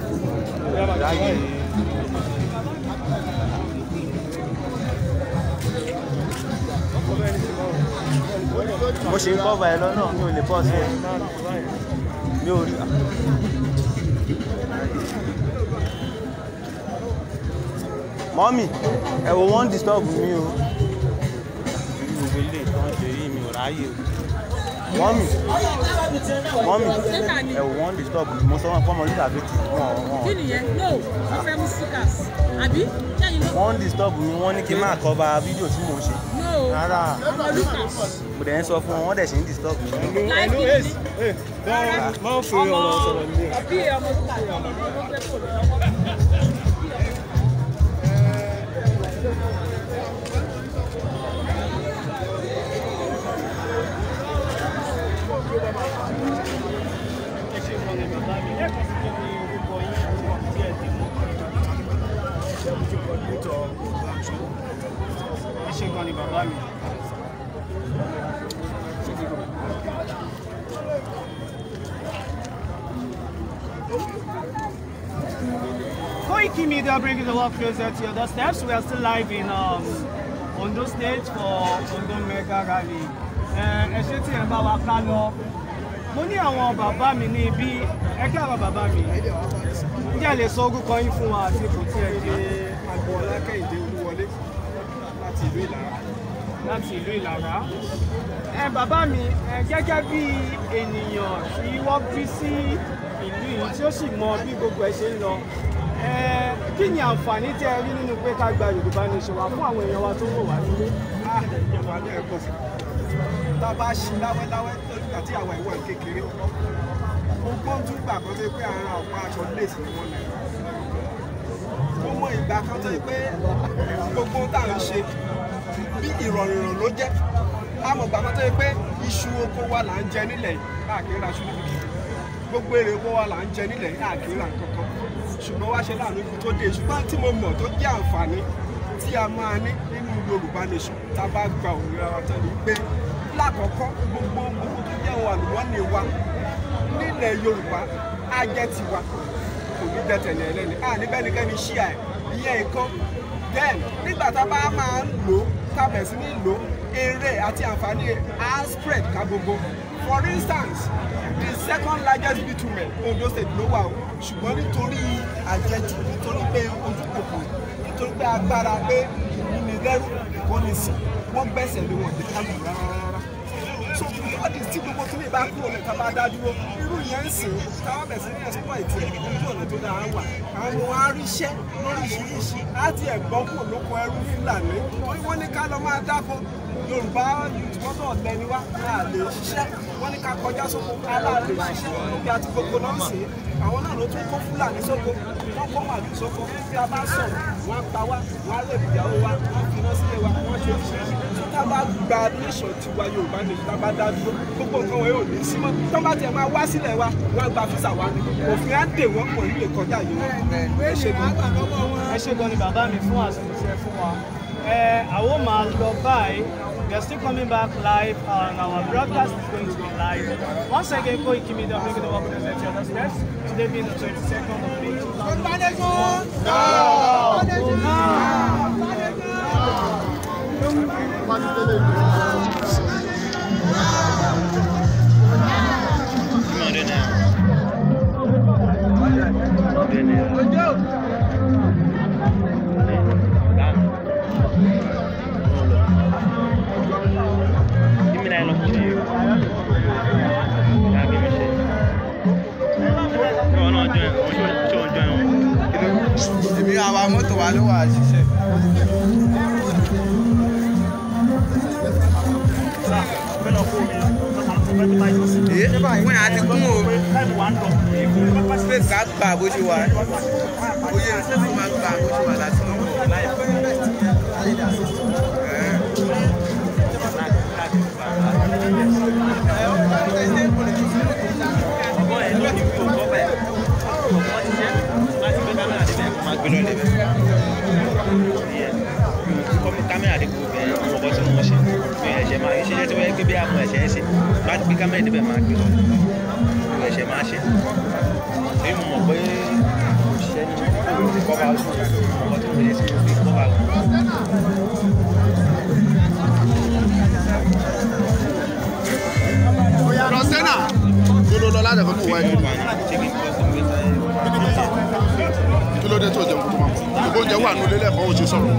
mo ṣe ń kọ́ba ẹ lọ́nà mi ò lè pọ̀ sí ẹ mi ò rí. mọ́mì ẹ wò wọ́n disturb mi o gbogbo ilé ìtàn ṣe yí mi ò ráyè o. mọ́mì ẹ wò wọ́n disturb mi mo sọ wọn fọmọ lítà fẹ́tì wọn. kí nìyẹn no wọ́n fẹ́ mú stickers àbí. wọ́n disturb mi wọ́n ní kí n máa kọ́ba fídíò tí mò ń ṣe. rárá mo dẹ̀ ń sọ fún wọn wọ́n dẹ̀ ṣe ń disturb mi. ẹnu èsì máa ń fi ọ̀rọ̀ sọ̀rọ̀ nílé. ọbí ọmọ lúkà Koiki Media bringing the world closer to your doorsteps. We are still live in Ondo State for Ondo Mega Rally. Ẹ ṣé tí ẹ bá wa ká lọ. Mo ní àwọn bàbá mi ní ibi ẹgbẹ́ àwọn bàbá mi. Ǹjẹ́ ẹ lè sọ orúkọ yín fún wa àti ipò tí ẹ dé? Agboola Kẹ́hìndé Olúwọlé láti ìlú Ìlara. Láti ìlú Ìlara. Bàbá mi gẹ́gẹ́ bí ènìyàn tí wọ́n bí sí ìlú yìí tí ó sì mọ bí gbogbo ẹ ṣe ń lọ. Kí ni àǹfààní tí ẹ rí nínú pé ká gba Yorùbá Nation wá fún àwọn èèyàn wa tó ń bọ̀ wá nílé? Ìjọba ní ẹ̀kọ́ sí. Tá a bá ṣí láwẹ́láwẹ́ àti àwọn ìwọ̀n kékeré. Mo gbọ́n tún gbà kan tó pé ara ọ̀pá aṣọ léèsì ni wọ́n lẹ̀. Mo mọ ìgbà kan tó pé gbogbo tá à ń ṣe bí ìrọ̀rùn ló jẹ́. A mọ̀ ìgbà kan tó pé iṣu oko wa là ń jẹ nílẹ̀ yìí káàkiri aṣọ níbi. Gbogbo èrè oko wa là ń jẹ nílẹ̀ yìí káàkiri kankan. Ṣùgbọ́n wá ṣe láàánú ibi tó dé ṣùgbọ́n tí mo mọ̀ tó jẹ́ àǹfààní tí a máa ní nínú Yorùbá Nation tá a bá gba òmìnira wa tán ni pé lákọ̀ọ́kọ́ gbogbo tó jẹ́ ohun àlùmọ́ọ́nì wa nílẹ̀ Yorùbá á jẹ́ tiwa kò ní jẹ́ tẹ̀lé ẹlẹ́ni níbẹ̀nikẹ́ni ṣíà ẹ̀ ìyẹn nǹkan then nígbà tá a bá máa ń lò ó tá a bẹ̀ sí ní lò ó èrè àti àǹfààní á spread ká gbogbo for instance the second largest bitumen Ondo State ló wà o ṣùgbọ́n nítorí àjẹjù nítorí pé ojú kòkò nítorí pé agbára pé ìmúnilẹ́rù ìkọ́nisìn wọ́n gbẹ́sẹ̀ lé wọn dékàlù rárá. so all this tí gbogbo tí lè bá kúrò lè ká bá dá dúró irú yẹn ń sìn káwọn bẹ̀ sí ní exploit ojú ọ̀nà tó dáa wà àwọn ọmọ wa ríṣẹ́ lóríṣiríṣi láti ẹ̀gbọ́n kúrò lóko ẹrú Fúlàní wọ́n ní ká lọ máa dáko Yorùbá ìtúwọ́tọ̀ ọ̀lẹ́ni wá a lè ṣiṣẹ́ wọ́n ní ká kọjá sóko alá lè ṣiṣẹ́ níbi àti gbogbo náà sí àwọn náà ló tún kó Fúlàní sóko wọ́n kó màlúù sóko bí a bá sọ̀rọ̀ wọ́n á pa wá wọ́n á lè ìyàwó wa wọ́n fi iná sílé wa wọ́n ṣe oríṣiríṣi tá a bá gba nation tiwa Yorùbá Nation tá a bá dá dúró gbogbo nǹkan wọn yóò ní sí mọ́ tó bá tiẹ̀ máa wá sílẹ̀ wa wọ́n á gba físà wa ni òfin á dè wọ́n pọ̀ nílé kọjá yìí ẹ ṣé gan ni bàbá mi fún àsìkò tí ẹ fún wa. Àwọn máa lọ báyìí. We are still coming back live and our broadcast is going to be live. Once again, Koiki Media bringing the work closer to your doorsteps. Today being the 22nd of May 2021. No, ṣé o ń jọ ẹ̀wọ̀n. èmi àwa mọ́tò wa ló wà ṣiṣẹ́. wọ́n yà á ti kún o space ká gbà bó ṣe wà oyè space máa gbà bó ṣe wà láti mọ̀ kámẹ́rà dé gbogbo ẹ̀ ọkọ̀ tí wọ́n ṣe ẹ̀ṣẹ̀ máa ṣe jẹ́ tí wọ́n gbé bí àmọ́ ẹ̀ṣẹ̀ ṣe bá ti gbé kámẹ́rà débẹ̀ máa gbé lọ ẹ̀ṣẹ̀ máa ṣe bí mo mọ̀ pé òṣìṣẹ́ ní kọ́ba ọkọ̀ tí wọ́n ṣe sí fi kọ́ba rọ̀sẹ́nà tó ló lọ láti ẹ̀kọ́ tó wá ẹ̀kọ́ kí ló dé tó jẹun kó tó máa bọ̀ ìbò jẹun wà nílé lẹ́kọ̀ọ́ òṣè sọ̀rọ̀.